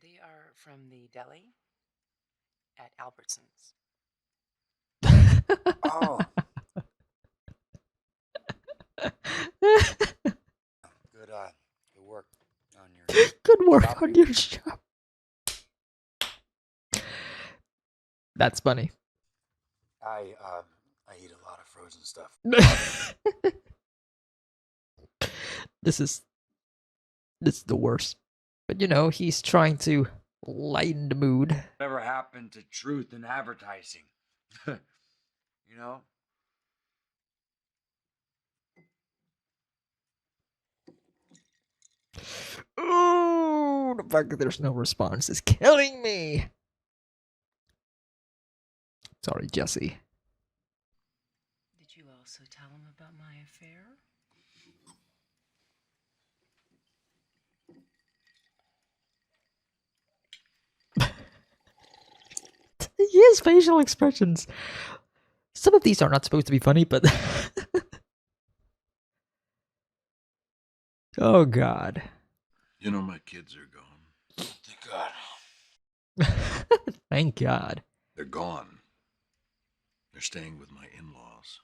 They are from the deli at Albertsons. Oh. Good work on your Good work shopping. on your shop. That's funny. I eat a lot of frozen stuff. This is the worst. But you know, he's trying to lighten the mood. Whatever happened to truth in advertising? You know? Ooh, the fact that there's no response is killing me. Sorry, Jesse. Did you also tell him about my affair? His facial expressions. Some of these are not supposed to be funny, but oh God. You know, my kids are gone. Thank God. Thank God. They're gone. They're staying with my in-laws.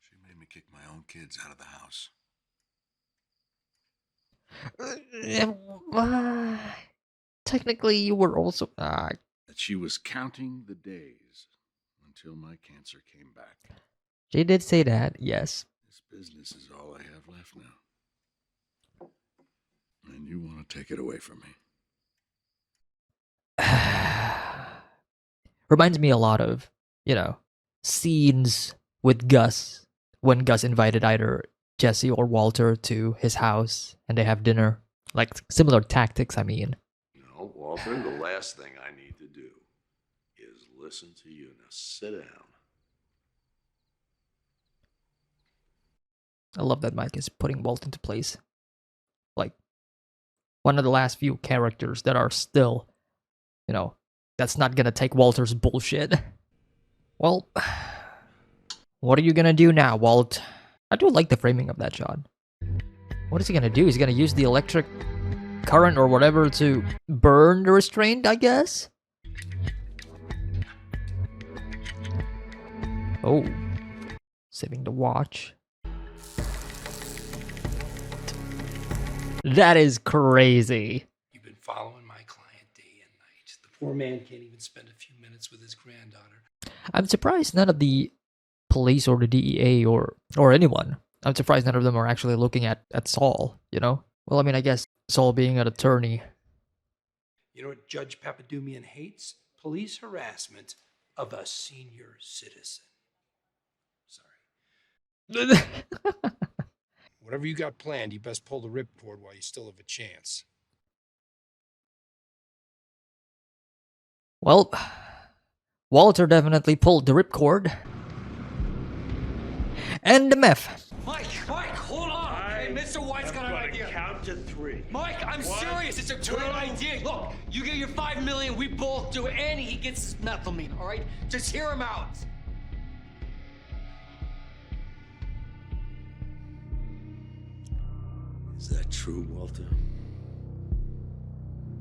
She made me kick my own kids out of the house. Technically, you were also. That she was counting the days until my cancer came back. She did say that, yes. This business is all I have left now. And you want to take it away from me. Reminds me a lot of, you know, scenes with Gus when Gus invited either Jesse or Walter to his house and they have dinner. Like similar tactics, I mean. No, Walter, the last thing I need to do is listen to you. Now sit down. I love that Mike is putting Walt into place. Like, one of the last few characters that are still, you know, that's not gonna take Walter's bullshit. Well, what are you gonna do now, Walt? I do like the framing of that shot. What is he gonna do? He's gonna use the electric current or whatever to burn the restraint, I guess? Oh. Saving the watch. That is crazy. You've been following my client. Poor man can't even spend a few minutes with his granddaughter. I'm surprised none of the police or the DEA or anyone. I'm surprised none of them are actually looking at Saul, you know? Well, I mean, I guess Saul being an attorney. You know what Judge Papadumian hates? Police harassment of a senior citizen. Sorry. Whatever you got planned, you best pull the ripcord while you still have a chance. Well, Walter definitely pulled the ripcord. And the meth. Mike, hold on. Okay, Mr. White's got an idea. Count to 3. Mike, I'm serious. It's a great idea. Look, you get your $5 million, we both do it, and he gets his methylamine, all right? Just hear him out. Is that true, Walter?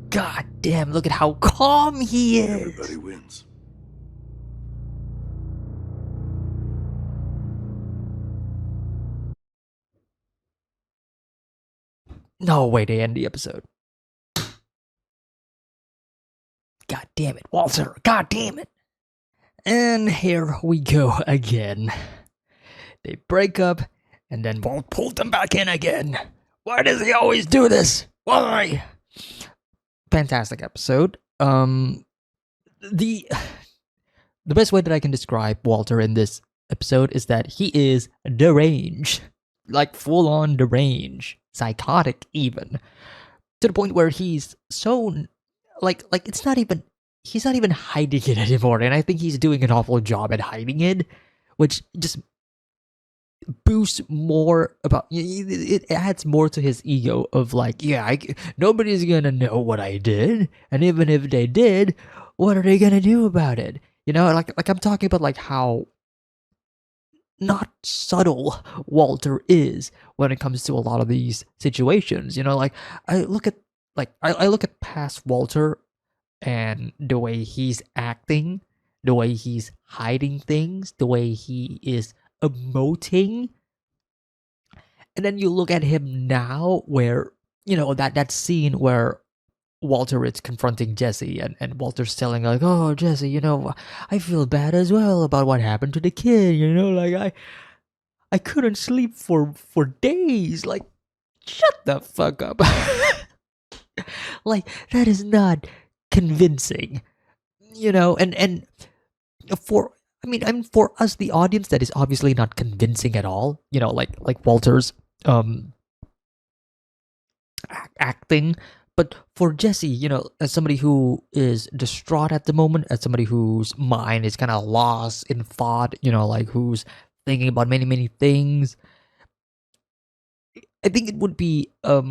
God damn, look at how calm he is. Everybody wins. No way to end the episode. God damn it, Walter. God damn it. And here we go again. They break up, and then Walt pulls them back in again. Why does he always do this? Why? Fantastic episode. The best way that I can describe Walter in this episode is that he is deranged. Like full-on deranged. Psychotic even. To the point where he's so like it's not even he's not even hiding it anymore, and I think he's doing an awful job at hiding it, which just boosts more about it adds more to his ego of like, yeah, nobody's gonna know what I did, and even if they did, what are they gonna do about it? You know, like I'm talking about like how not subtle Walter is when it comes to a lot of these situations. You know, like I look at past Walter and the way he's acting, the way he's hiding things, the way he is emoting, and then you look at him now where, you know, that scene where Walter is confronting Jesse and Walter's telling like, oh, Jesse, you know, I feel bad as well about what happened to the kid, you know, like I couldn't sleep for days. Like, shut the fuck up. Like, that is not convincing, you know, and for us, the audience, that is obviously not convincing at all, you know, like Walter's acting. But for Jesse, you know, as somebody who is distraught at the moment, as somebody whose mind is kind of lost in thought, you know, like who's thinking about many, many things, I think it would be, I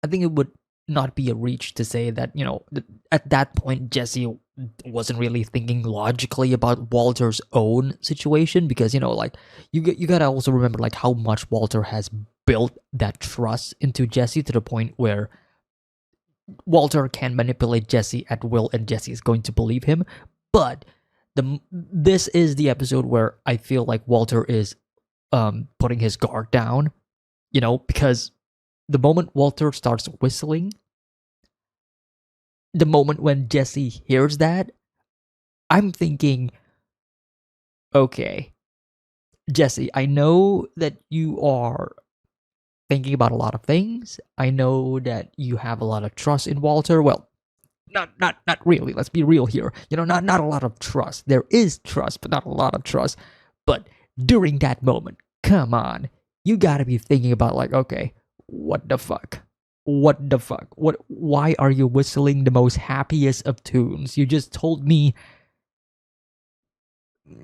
think it would not be a reach to say that, you know, at that point, Jesse wasn't really thinking logically about Walter's own situation, because, you know, like you gotta also remember like how much Walter has built that trust into Jesse to the point where Walter can manipulate Jesse at will and Jesse is going to believe him. But this is the episode where I feel like Walter is putting his guard down, you know, because the moment Walter starts whistling, the moment when Jesse hears that, I'm thinking, okay, Jesse, I know that you are thinking about a lot of things. I know that you have a lot of trust in Walter. Well, not really. Let's be real here. You know, not a lot of trust. There is trust, but not a lot of trust. But during that moment, come on, you gotta be thinking about like, okay, what the fuck? What the fuck? Why are you whistling the most happiest of tunes? You just told me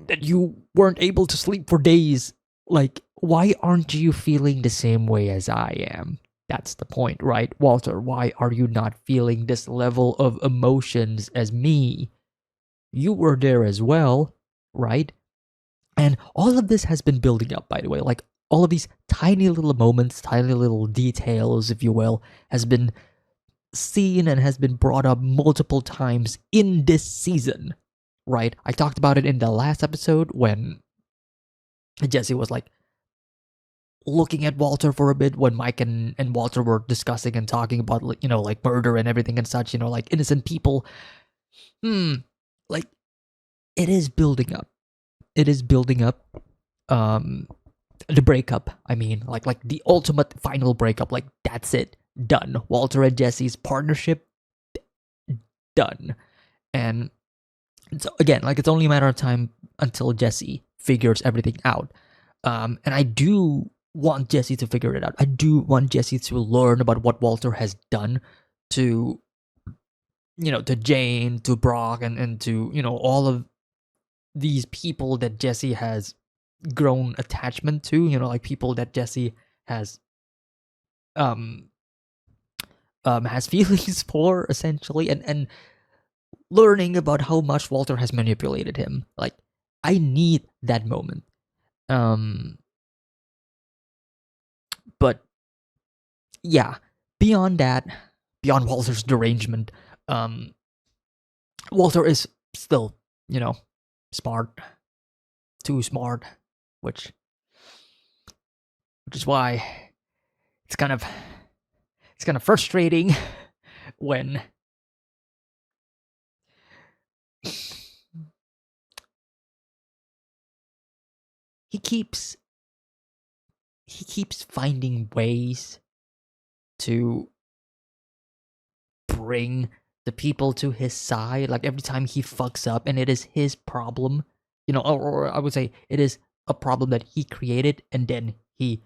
that you weren't able to sleep for days. Like, why aren't you feeling the same way as I am? That's the point, right? Walter, why are you not feeling this level of emotions as me? You were there as well, right? And all of this has been building up, by the way. Like, all of these tiny little moments, tiny little details, if you will, has been seen and has been brought up multiple times in this season, right? I talked about it in the last episode when Jesse was like, looking at Walter for a bit when Mike and Walter were discussing and talking about, like, you know, like murder and everything and such, you know, like innocent people. Like, it is building up. It is building up. The breakup, I mean, like the ultimate final breakup, like that's it. Done. Walter and Jesse's partnership, done. And so again, like, it's only a matter of time until Jesse figures everything out. And I do want Jesse to figure it out. I do want Jesse to learn about what Walter has done to, you know, to Jane, to Brock, and to, you know, all of these people that Jesse has grown attachment to, you know, like people that Jesse has feelings for, essentially, and learning about how much Walter has manipulated him. Like, I need that moment. But yeah, beyond that, beyond Walter's derangement, Walter is still, you know, smart, too smart, which is why it's kind of frustrating when he keeps finding ways to bring the people to his side. Like, every time he fucks up and it is his problem, you know, or I would say it is a problem that he created, and then he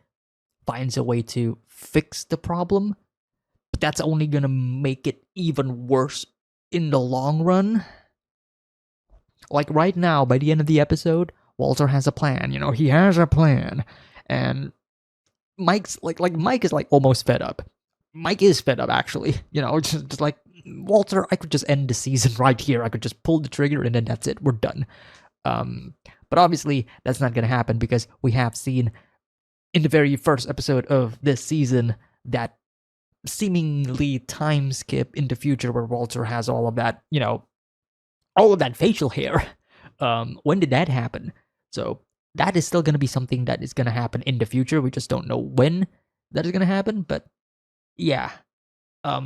finds a way to fix the problem, but that's only gonna make it even worse in the long run. Like, right now, by the end of the episode, Walter has a plan. You know, he has a plan, and Mike's like Mike is like almost fed up. Mike is fed up, actually. You know, just like, Walter, I could just end the season right here. I could just pull the trigger and then that's it. We're done. But obviously that's not gonna happen, because we have seen in the very first episode of this season that seemingly time skip in the future where Walter has all of that, you know, all of that facial hair. When did that happen? So that is still going to be something that is going to happen in the future. We just don't know when that is going to happen, but yeah. I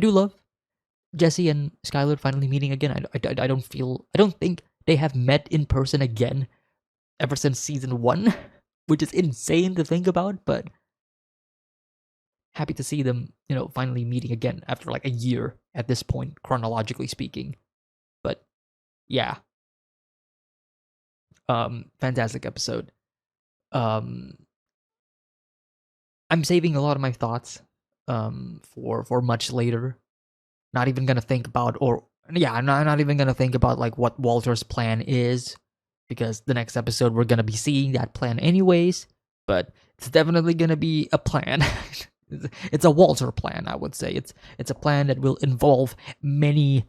do love Jesse and Skylar finally meeting again. I don't think they have met in person again ever since season 1, which is insane to think about, but happy to see them, you know, finally meeting again after like a year at this point, chronologically speaking. But yeah. Fantastic episode. I'm saving a lot of my thoughts for much later. Not even gonna think about, I'm not even gonna think about like what Walter's plan is, because the next episode we're gonna be seeing that plan anyways. But it's definitely gonna be a plan. It's a Walter plan, I would say. It's a plan that will involve many.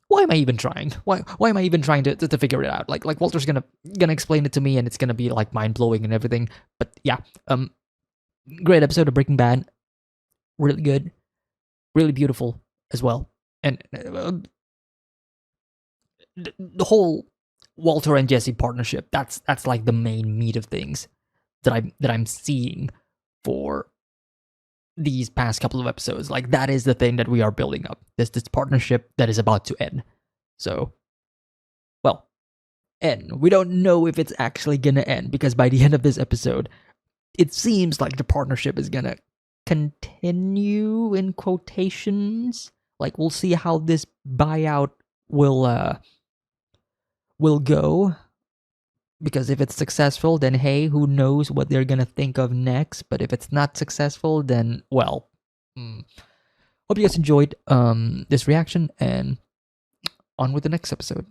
Why am I even trying? Why am I even trying to figure it out? Like Walter's gonna explain it to me, and it's gonna be like mind blowing and everything. But yeah, great episode of Breaking Bad. Really good, really beautiful as well, and the whole Walter and Jesse partnership. That's like the main meat of things that I'm seeing for these past couple of episodes. Like, that is the thing that we are building up. This partnership that is about to end. So, well, end. We don't know if it's actually gonna end, because by the end of this episode, it seems like the partnership is gonna continue, in quotations. Like, we'll see how this buyout will go. Because if it's successful, then hey, who knows what they're gonna think of next. But if it's not successful, then, well, hope you guys enjoyed this reaction, and on with the next episode.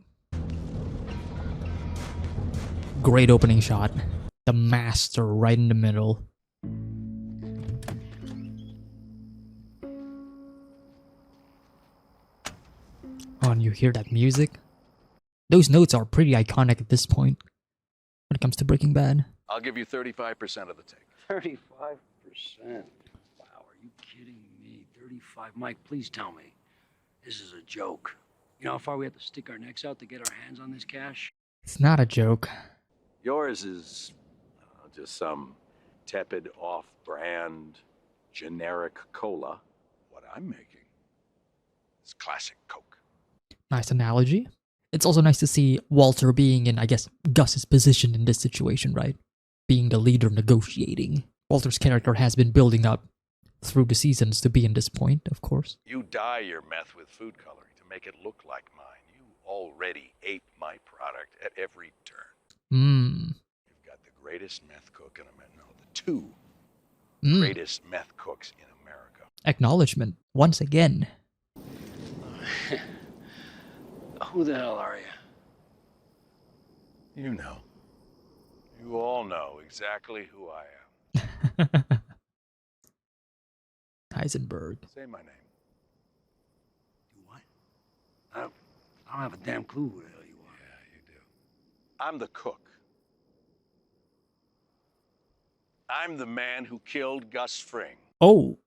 Great opening shot. The master right in the middle. Oh, and you hear that music? Those notes are pretty iconic at this point when it comes to Breaking Bad. I'll give you 35% of the take. 35%? Wow, are you kidding me? 35. Mike, please tell me. This is a joke. You know how far we have to stick our necks out to get our hands on this cash? It's not a joke. Yours is just some tepid, off-brand, generic cola. What I'm making is classic Coke. Nice analogy. It's also nice to see Walter being in, I guess, Gus's position in this situation, right? Being the leader negotiating. Walter's character has been building up through the seasons to be in this point, of course. You dye your meth with food coloring to make it look like mine. You already ape my product at every turn. You've got the greatest meth cook in America. No, the two greatest meth cooks in America. Acknowledgement, once again. Who the hell are you? You know. You all know exactly who I am. Heisenberg. Say my name. You what? I don't have a damn clue who the hell you are. Yeah, you do. I'm the cook. I'm the man who killed Gus Fring. Oh.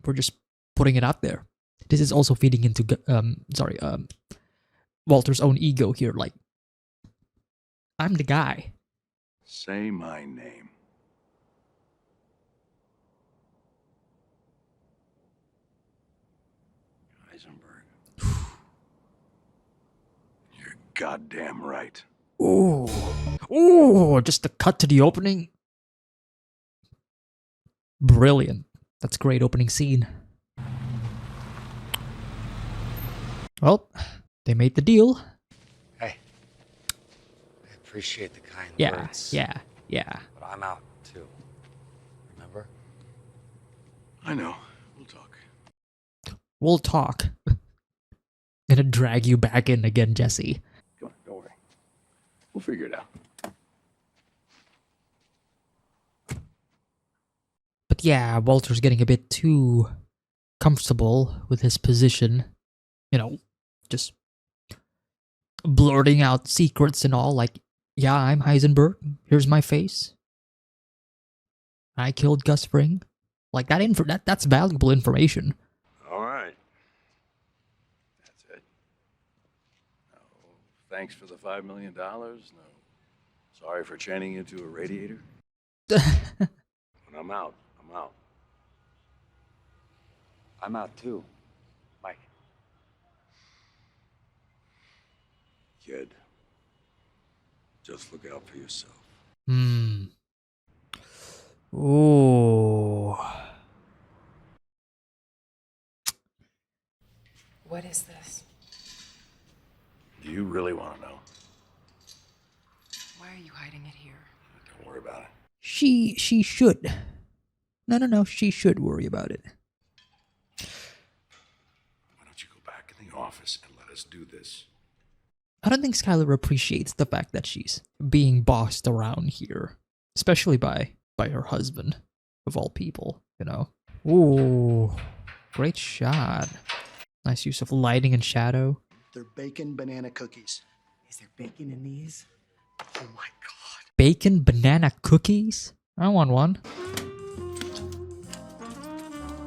We're just putting it out there. This is also feeding into, Walter's own ego here. Like, I'm the guy. Say my name. Heisenberg. You're goddamn right. Ooh. Ooh, just a cut to the opening. Brilliant. That's a great opening scene. Well, they made the deal. Hey. I appreciate the kind Yeah, words. yeah. But I'm out, too. Remember? I know. We'll talk. We'll talk. Gonna drag you back in again, Jesse. Come on, don't worry. We'll figure it out. But yeah, Walter's getting a bit too comfortable with his position. You know, just blurting out secrets and all, like, yeah, I'm Heisenberg. Here's my face. I killed Gus Fring. Like, that's valuable information. All right. That's it. No thanks for the $5 million. No sorry for chaining you to a radiator. When I'm out, I'm out. I'm out, too. Mike. Kid, just look out for yourself. Ooh. What is this? Do you really want to know? Why are you hiding it here? Don't worry about it. She should. No, she should worry about it. Why don't you go back in the office and let us do this? I don't think Skylar appreciates the fact that she's being bossed around here. Especially by her husband, of all people, you know. Ooh, great shot. Nice use of lighting and shadow. They're bacon banana cookies. Is there bacon in these? Oh my god. Bacon banana cookies? I want one.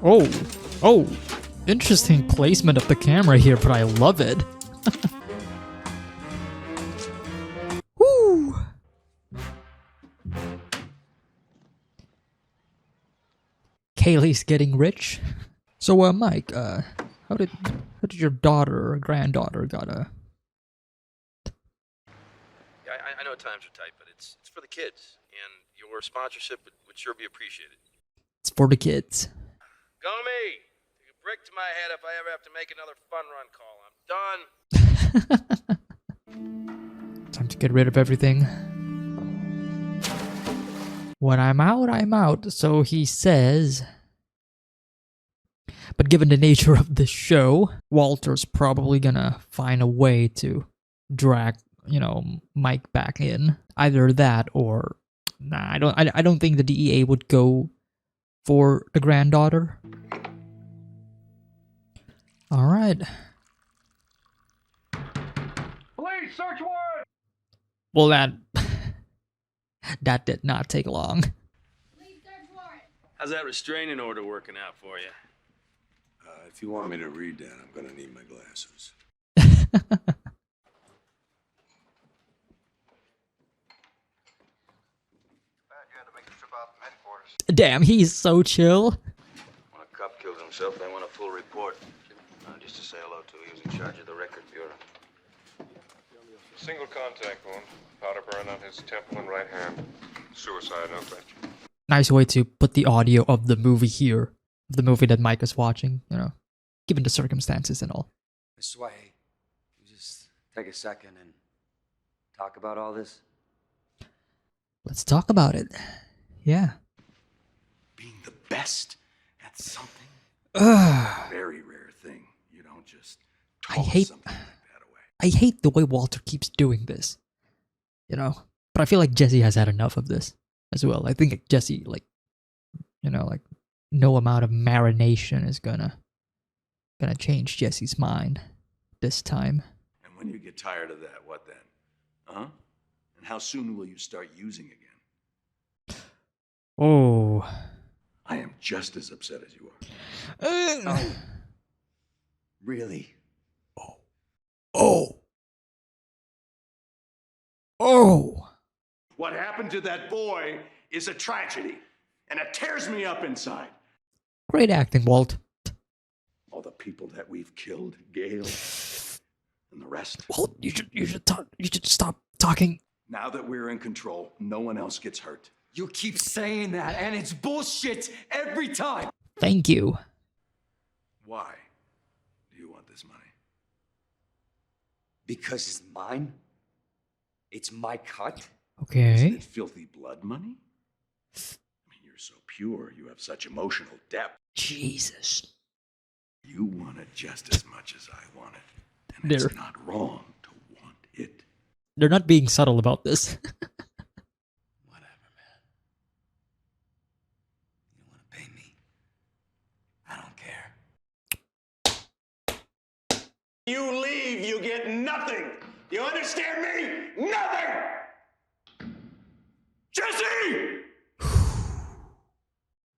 Oh, interesting placement of the camera here, but I love it. Woo! Kaylee's getting rich. So, Mike, how did your daughter or granddaughter got a... Yeah, I know times are tight, but it's for the kids, and your sponsorship would sure be appreciated. It's for the kids. Gummy, take a brick to my head if I ever have to make another fun run call. I'm done. Time to get rid of everything. When I'm out, I'm out, so he says. But given the nature of the show, Walter's probably gonna find a way to drag, Mike back in. Either that or nah, I don't think the DEA would go for the granddaughter. Alright. Police, search warrant! Well, that did not take long. How's that restraining order working out for you? If you want me to read that, I'm gonna need my glasses. Damn, he's so chill. When a cop kills himself, they want a full report. Just to say hello to who was in charge of the record bureau. Single contact wound. Powder burn on his temple and right hand. Suicide, no question. Nice way to put the audio of the movie here. The movie that Mike is watching, you know, given the circumstances and all. Sway, you just take a second and talk about all this? Let's talk about it. Yeah. Being the best at something. Very rare thing. You don't just I toss hate something. I hate the way Walter keeps doing this. You know? But I feel like Jesse has had enough of this as well. I think Jesse, like, you know, like, no amount of marination is gonna change Jesse's mind this time. And when you get tired of that, what then? Huh? And how soon will you start using again? Oh. I am just as upset as you are. Oh. Really? Oh. Oh. What happened to that boy is a tragedy, and it tears me up inside. Great acting, Walt. All the people that we've killed, Gail, and the rest. Walt, you should stop talking. Now that we're in control, no one else gets hurt. You keep saying that, and it's bullshit every time. Thank you. Why do you want this money? Because it's mine? It's my cut? Okay. Isn't it filthy blood money? I mean, you're so pure, you have such emotional depth. Jesus. You want it just as much as I want it. And it's not wrong to want it. They're not being subtle about this. You leave, you get nothing. You understand me? Nothing! Jesse!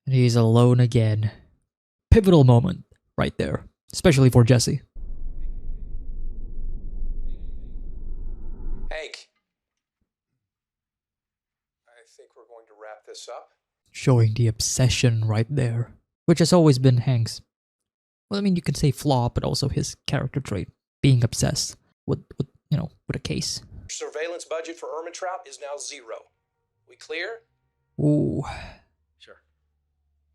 And he's alone again. Pivotal moment right there, especially for Jesse. Hank. I think we're going to wrap this up. Showing the obsession right there, which has always been Hank's. Well, I mean, you can say flaw, but also his character trait, being obsessed with a case. Surveillance budget for Ermintrout is now 0. We clear? Ooh. Sure.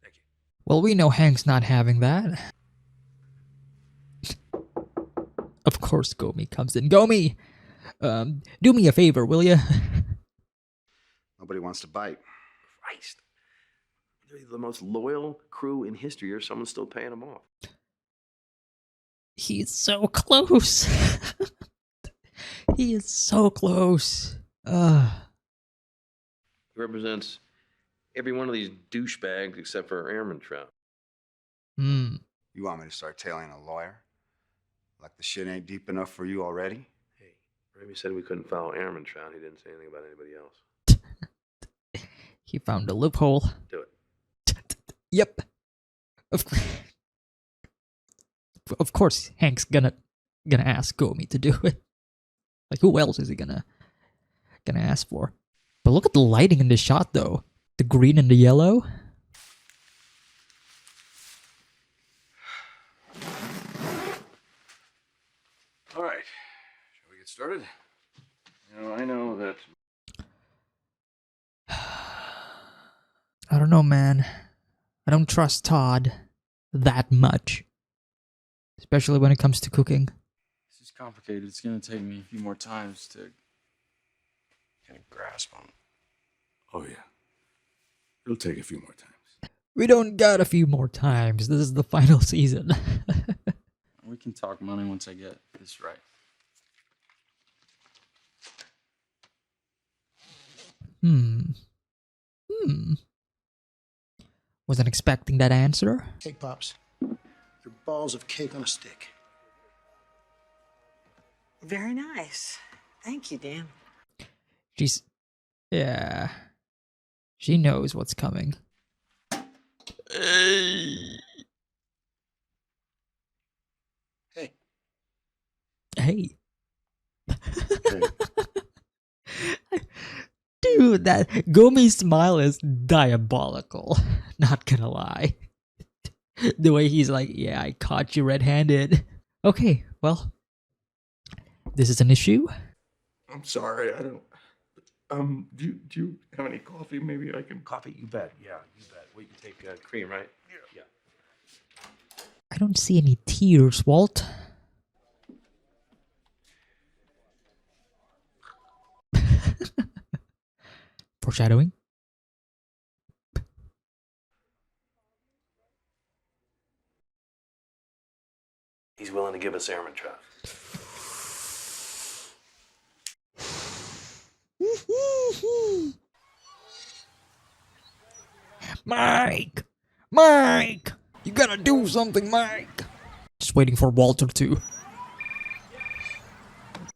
Thank you. Well, we know Hank's not having that. Of course, Gomi comes in. Gomi, do me a favor, will you? Nobody wants to bite. Christ. They're the most loyal crew in history, or someone's still paying them off. He's so close. He is so close. He represents every one of these douchebags except for Ermintrout. Hmm. You want me to start tailing a lawyer? Like the shit ain't deep enough for you already? Hey, Remy said we couldn't follow Ermintrout. He didn't say anything about anybody else. He found a loophole. Do it. Yep. Of course, Hank's gonna ask Gomi to do it. Like, who else is he gonna ask for? But look at the lighting in this shot, though. The green and the yellow. All right. Shall we get started? I know that... I don't know, man. I don't trust Todd that much. Especially when it comes to cooking. This is complicated. It's gonna take me a few more times to kind of grasp on. Oh, yeah. It'll take a few more times. We don't got a few more times. This is the final season. We can talk money once I get this right. Wasn't expecting that answer. Cake Pops. They're balls of cake on a stick. Very nice. Thank you, Dan. Yeah. She knows what's coming. Dude, that Gomi's smile is diabolical. Not gonna lie. The way he's like, yeah, I caught you red-handed. Okay, well, this is an issue. I'm sorry, I don't. Do you have any coffee? Maybe I can. Coffee? You bet. Yeah, you bet. Wait, you take cream, right? Yeah. I don't see any tears, Walt. Foreshadowing. He's willing to give us airman trust. Mike! Mike! You gotta do something, Mike! Just waiting for Walter to.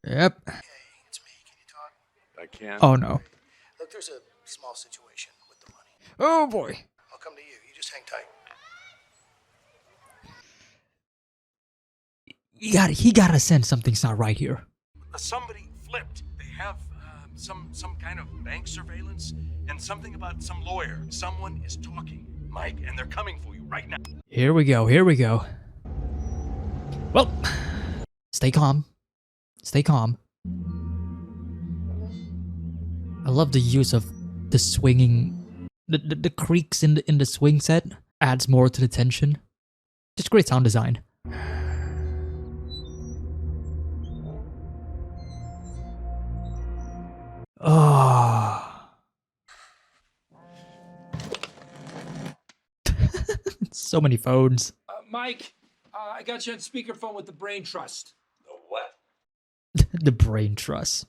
Yep. I can't. Oh no. Look, there's a small situation with the money. Oh boy. I'll come to you. You just hang tight. He gotta sense something's not right here. Somebody flipped. They have some kind of bank surveillance and something about some lawyer. Someone is talking, Mike, and they're coming for you right now. Here we go, here we go. Well, stay calm. Stay calm. I love the use of the swinging, the creaks in the swing set adds more to the tension. Just great sound design. Oh. So many phones. Mike, I got you on speakerphone with the Brain Trust. The what? The Brain Trust.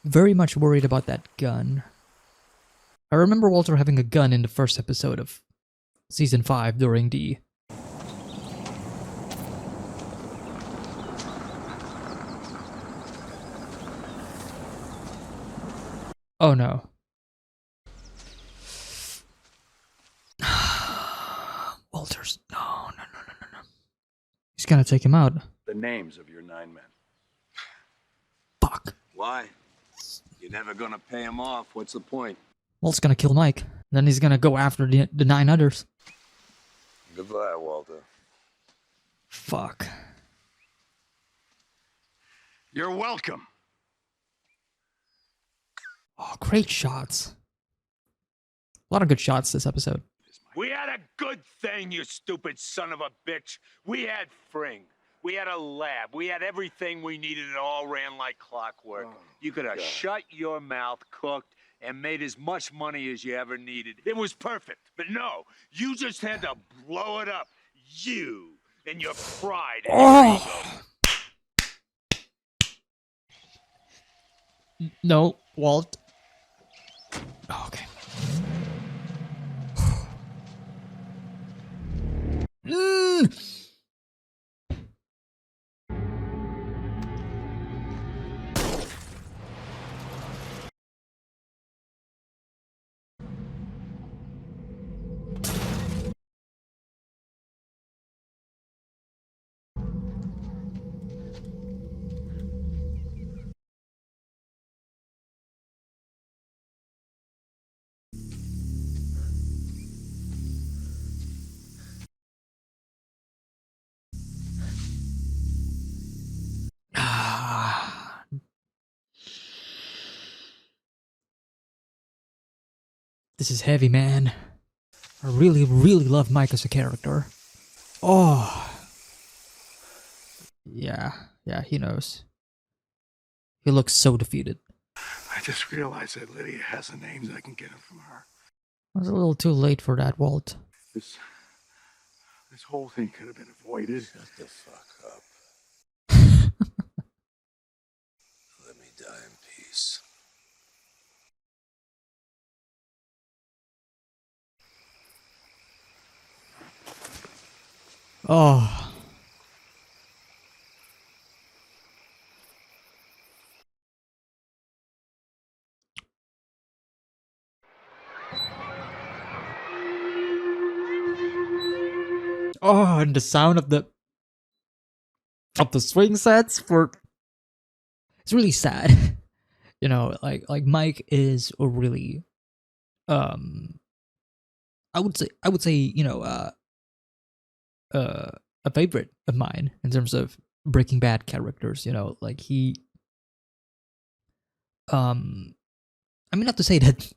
Very much worried about that gun. I remember Walter having a gun in the first episode of Season 5 during the... Oh no. Walter's... No. He's gonna take him out. The names of your 9 men. Fuck. Why? You're never gonna pay him off. What's the point? Walt's gonna kill Mike. Then he's gonna go after the 9 others. Goodbye, Walter. Fuck. You're welcome. Oh, great shots. A lot of good shots this episode. We had a good thing, you stupid son of a bitch. We had Fring. We had a lab. We had everything we needed. It all ran like clockwork. You could have shut your mouth, cooked, and made as much money as you ever needed. It was perfect. But no, you just had to blow it up. You and your pride. And your ego. No, Walt. Okay. This is heavy, man. I really, really love Mike as a character. Oh. Yeah, he knows. He looks so defeated. I just realized that Lydia has the names. I can get them from her. I was a little too late for that, Walt. This whole thing could have been avoided. Shut the fuck up. Let me die in peace. Oh. Oh, and the sound of the swing sets for it's really sad. You know, like Mike is a really I would say, you know, a favorite of mine in terms of Breaking Bad characters, you know, like he I mean, not to say that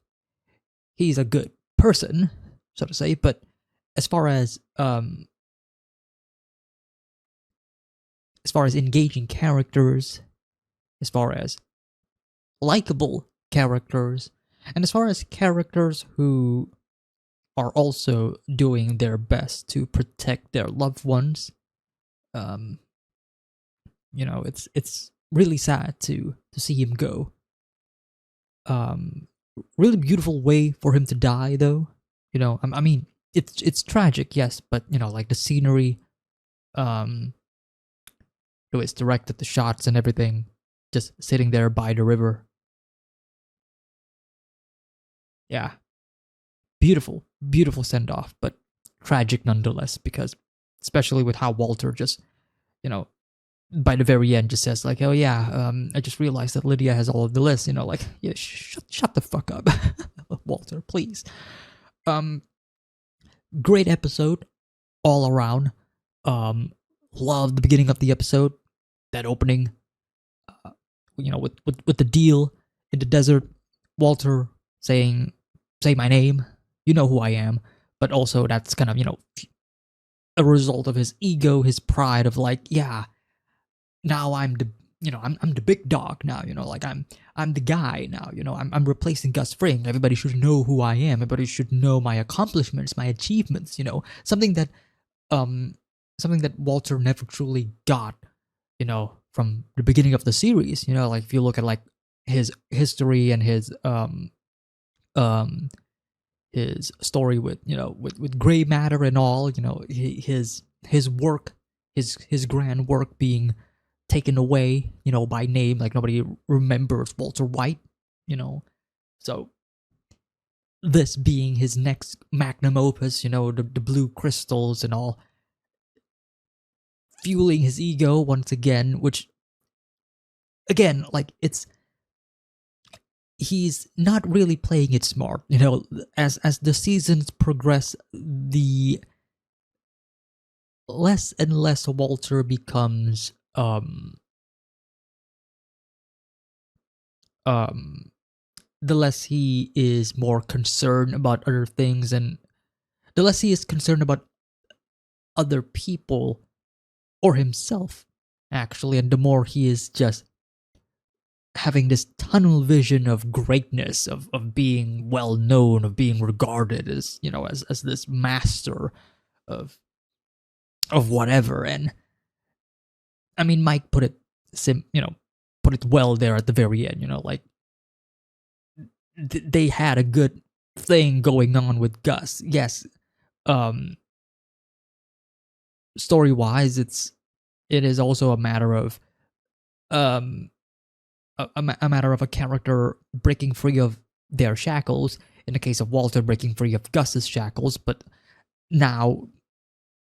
he's a good person, so to say, but as far as engaging characters, as far as likable characters, and as far as characters who are also doing their best to protect their loved ones, you know, it's really sad to see him go. Really beautiful way for him to die, though. You know, I mean, it's tragic, yes, but you know, like the scenery, the way it's directed, the shots and everything, just sitting there by the river. Yeah, beautiful, beautiful send off, but tragic nonetheless, because especially with how Walter just, you know, by the very end just says like, oh yeah, I just realized that Lydia has all of the lists, you know, like, yeah, shut the fuck up. Walter, please. Great episode all around. Love the beginning of the episode, that opening, you know, with the deal in the desert, Walter saying, say my name, you know who I am, but also that's kind of, you know, a result of his ego, his pride of like, yeah, now I'm the, you know, I'm the big dog now, you know, like I'm the guy now, you know, I'm replacing Gus Fring. Everybody should know who I am. Everybody should know my accomplishments, my achievements, you know, something that Walter never truly got, you know, from the beginning of the series. You know, like if you look at like his history and his story with, you know, with gray matter and all, you know, his work, his grand work being taken away, you know, by name, like nobody remembers Walter White, you know. So this being his next magnum opus, you know, the blue crystals and all, fueling his ego once again, which again, like he's not really playing it smart, you know. As the seasons progress, the less and less Walter becomes the less he is more concerned about other things, and the less he is concerned about other people or himself, actually, and the more he is just having this tunnel vision of greatness, of being well known, of being regarded as, you know, as this master of whatever. And I mean, Mike put it well there at the very end, you know, like they had a good thing going on with Gus. Yes, story-wise, it is also a matter of a matter of a character breaking free of their shackles. In the case of Walter, breaking free of Gus's shackles. But now,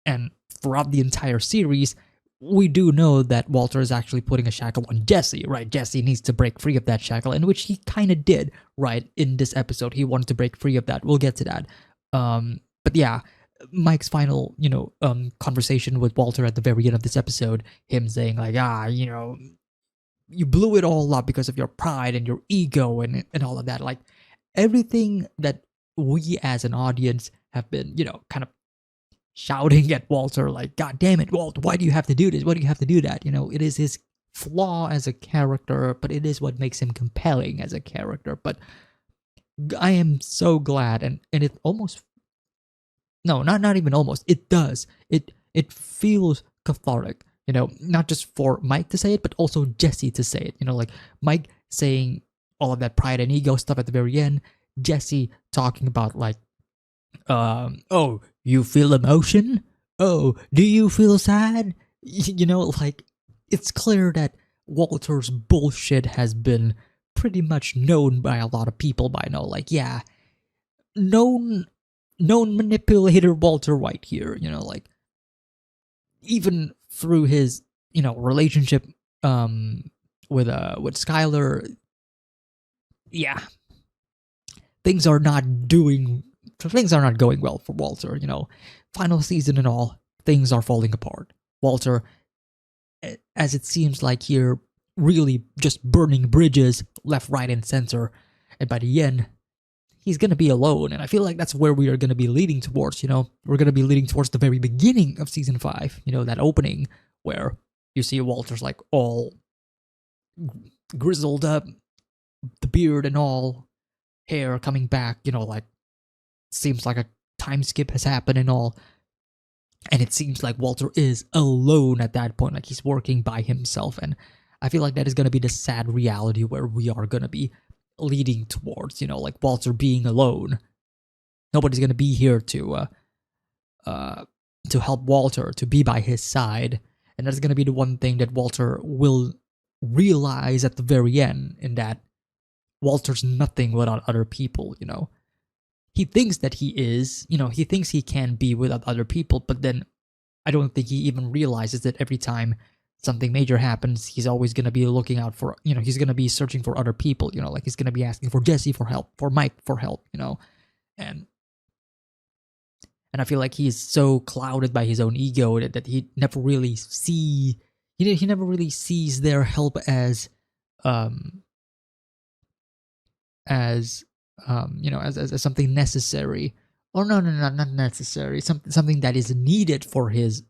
and throughout the entire series, we do know that Walter is actually putting a shackle on Jesse, right? Jesse needs to break free of that shackle, in which he kind of did, right? In this episode, he wanted to break free of that. We'll get to that. But yeah, Mike's final, you know, conversation with Walter at the very end of this episode, him saying like, you know, you blew it all up because of your pride and your ego and all of that. Like everything that we as an audience have been, you know, kind of shouting at Walter, like, God damn it, Walt, why do you have to do this? Why do you have to do that? You know, it is his flaw as a character, but it is what makes him compelling as a character. But I am so glad, and it almost, no, not even almost, it does. It feels cathartic, you know, not just for Mike to say it, but also Jesse to say it. You know, like Mike saying all of that pride and ego stuff at the very end, Jesse talking about like, oh, you feel emotion? Oh, do you feel sad? You know, like, it's clear that Walter's bullshit has been pretty much known by a lot of people by now. Like, yeah, known manipulator Walter White here, you know, like, even through his, relationship with Skylar, yeah, things are not going well for Walter. Final season and all, things are falling apart. Walter, as it seems like here, really just burning bridges left, right, and center, and by the end, he's gonna be alone. And I feel like that's where we are gonna be leading towards. We're gonna be leading towards the very beginning of season 5. That opening where you see Walter's like all grizzled up, the beard and all, hair coming back, like seems like a time skip has happened and all. And it seems like Walter is alone at that point, like he's working by himself. And I feel like that is going to be the sad reality where we are going to be leading towards, like Walter being alone. Nobody's going to be here to help Walter, to be by his side. And that's going to be the one thing that Walter will realize at the very end, in that Walter's nothing without other people. He thinks that he is, he thinks he can be without other people, but then I don't think he even realizes that every time something major happens, he's always going to be looking out for, he's going to be searching for other people, like he's going to be asking for Jesse for help, for Mike for help, and I feel like he's so clouded by his own ego that he never really sees their help as something necessary, or not necessary, something that is needed for his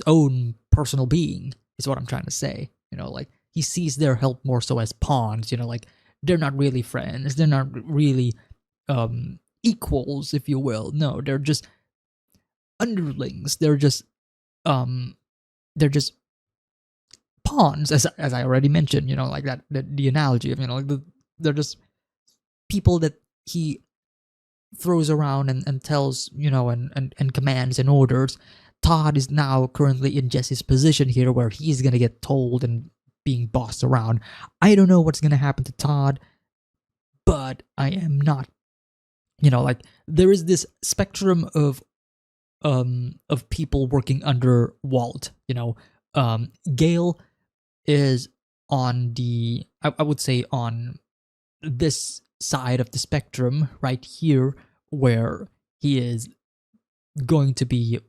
own personal being, is what I'm trying to say. Like he sees their help more so as pawns. Like they're not really friends, they're not really equals, if you will. No, they're just underlings. They're just pawns, as I already mentioned. Like that the analogy of they're just people that he throws around and tells, and commands and orders. Todd is now currently in Jesse's position here, where he's gonna get told and being bossed around. I don't know what's gonna happen to Todd, but I am not, like there is this spectrum of people working under Walt. Gale is on the, I would say, on this side of the spectrum right here, where he is going to be,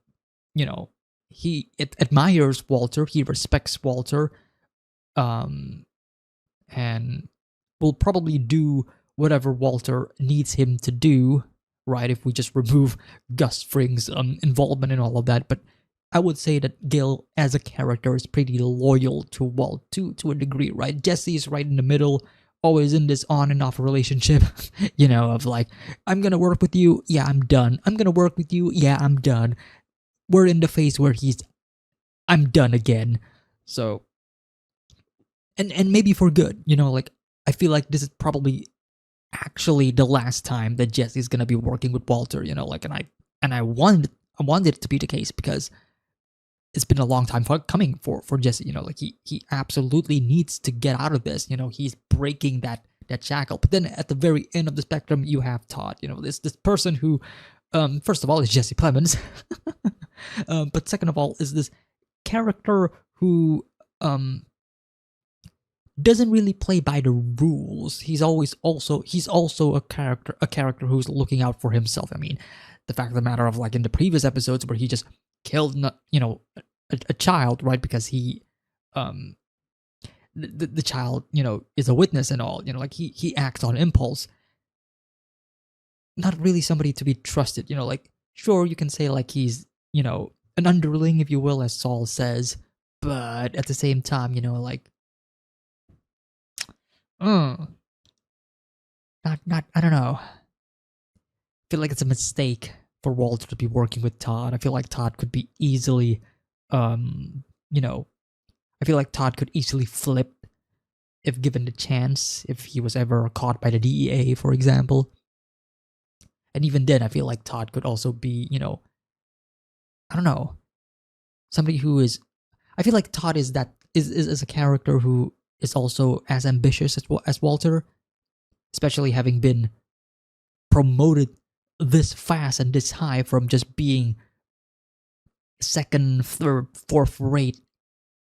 he admires Walter, he respects Walter, and will probably do whatever Walter needs him to do, right, if we just remove Gus Fring's involvement in all of that. But I would say that Gale as a character is pretty loyal to Walt to a degree, right? Jesse is right in the middle, always in this on and off relationship, of like, I'm gonna work with you, yeah, I'm done. I'm gonna work with you, yeah, I'm done. We're in the phase where I'm done again. So, and maybe for good, like, I feel like this is probably actually the last time that Jesse's gonna be working with Walter, like, and I wanted it to be the case, because it's been a long time coming for Jesse. Like he absolutely needs to get out of this. He's breaking that shackle. But then at the very end of the spectrum, you have Todd. This person who, first of all, is Jesse Plemons, but second of all, is this character who doesn't really play by the rules. He's also a character who's looking out for himself. I mean, the fact of the matter of, like, in the previous episodes where he just killed, a child, right? Because he, the child, is a witness and all, like he acts on impulse. Not really somebody to be trusted, like, sure, you can say like he's, an underling, if you will, as Saul says, but at the same time, like, not, I don't know. I feel like it's a mistake for Walter to be working with Todd. I feel like Todd could be easily, I feel like Todd could easily flip if given the chance, if he was ever caught by the DEA, for example. And even then, I feel like Todd could also be, I don't know, somebody who is, I feel like Todd is a character who is also as ambitious as Walter, especially having been promoted this fast and this high from just being second, third, fourth rate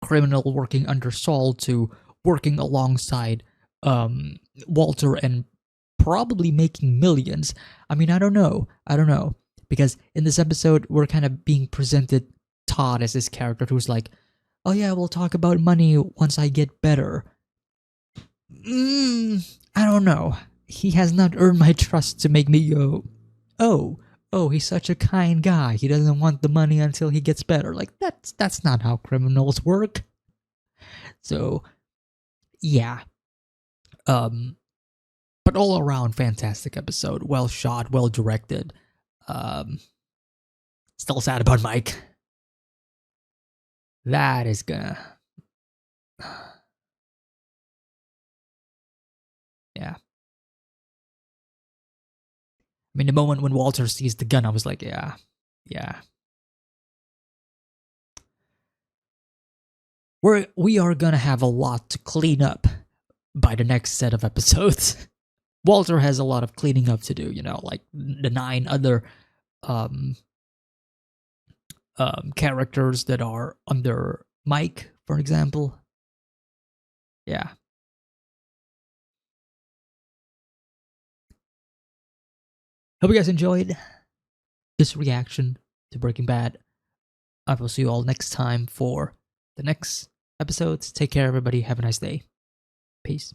criminal working under Saul to working alongside Walter and probably making millions. I mean, I don't know. Because in this episode, we're kind of being presented Todd as this character who's like, oh yeah, we'll talk about money once I get better. I don't know. He has not earned my trust to make me go, oh, he's such a kind guy. He doesn't want the money until he gets better. Like, that's not how criminals work. So, yeah. But all around, fantastic episode. Well shot, well directed. Still sad about Mike. That is gonna... Yeah. I mean, the moment when Walter sees the gun, I was like, yeah. We are gonna have a lot to clean up by the next set of episodes. Walter has a lot of cleaning up to do, you know, like the 9 other characters that are under Mike, for example. Yeah. Hope you guys enjoyed this reaction to Breaking Bad. I will see you all next time for the next episodes. Take care, everybody. Have a nice day. Peace.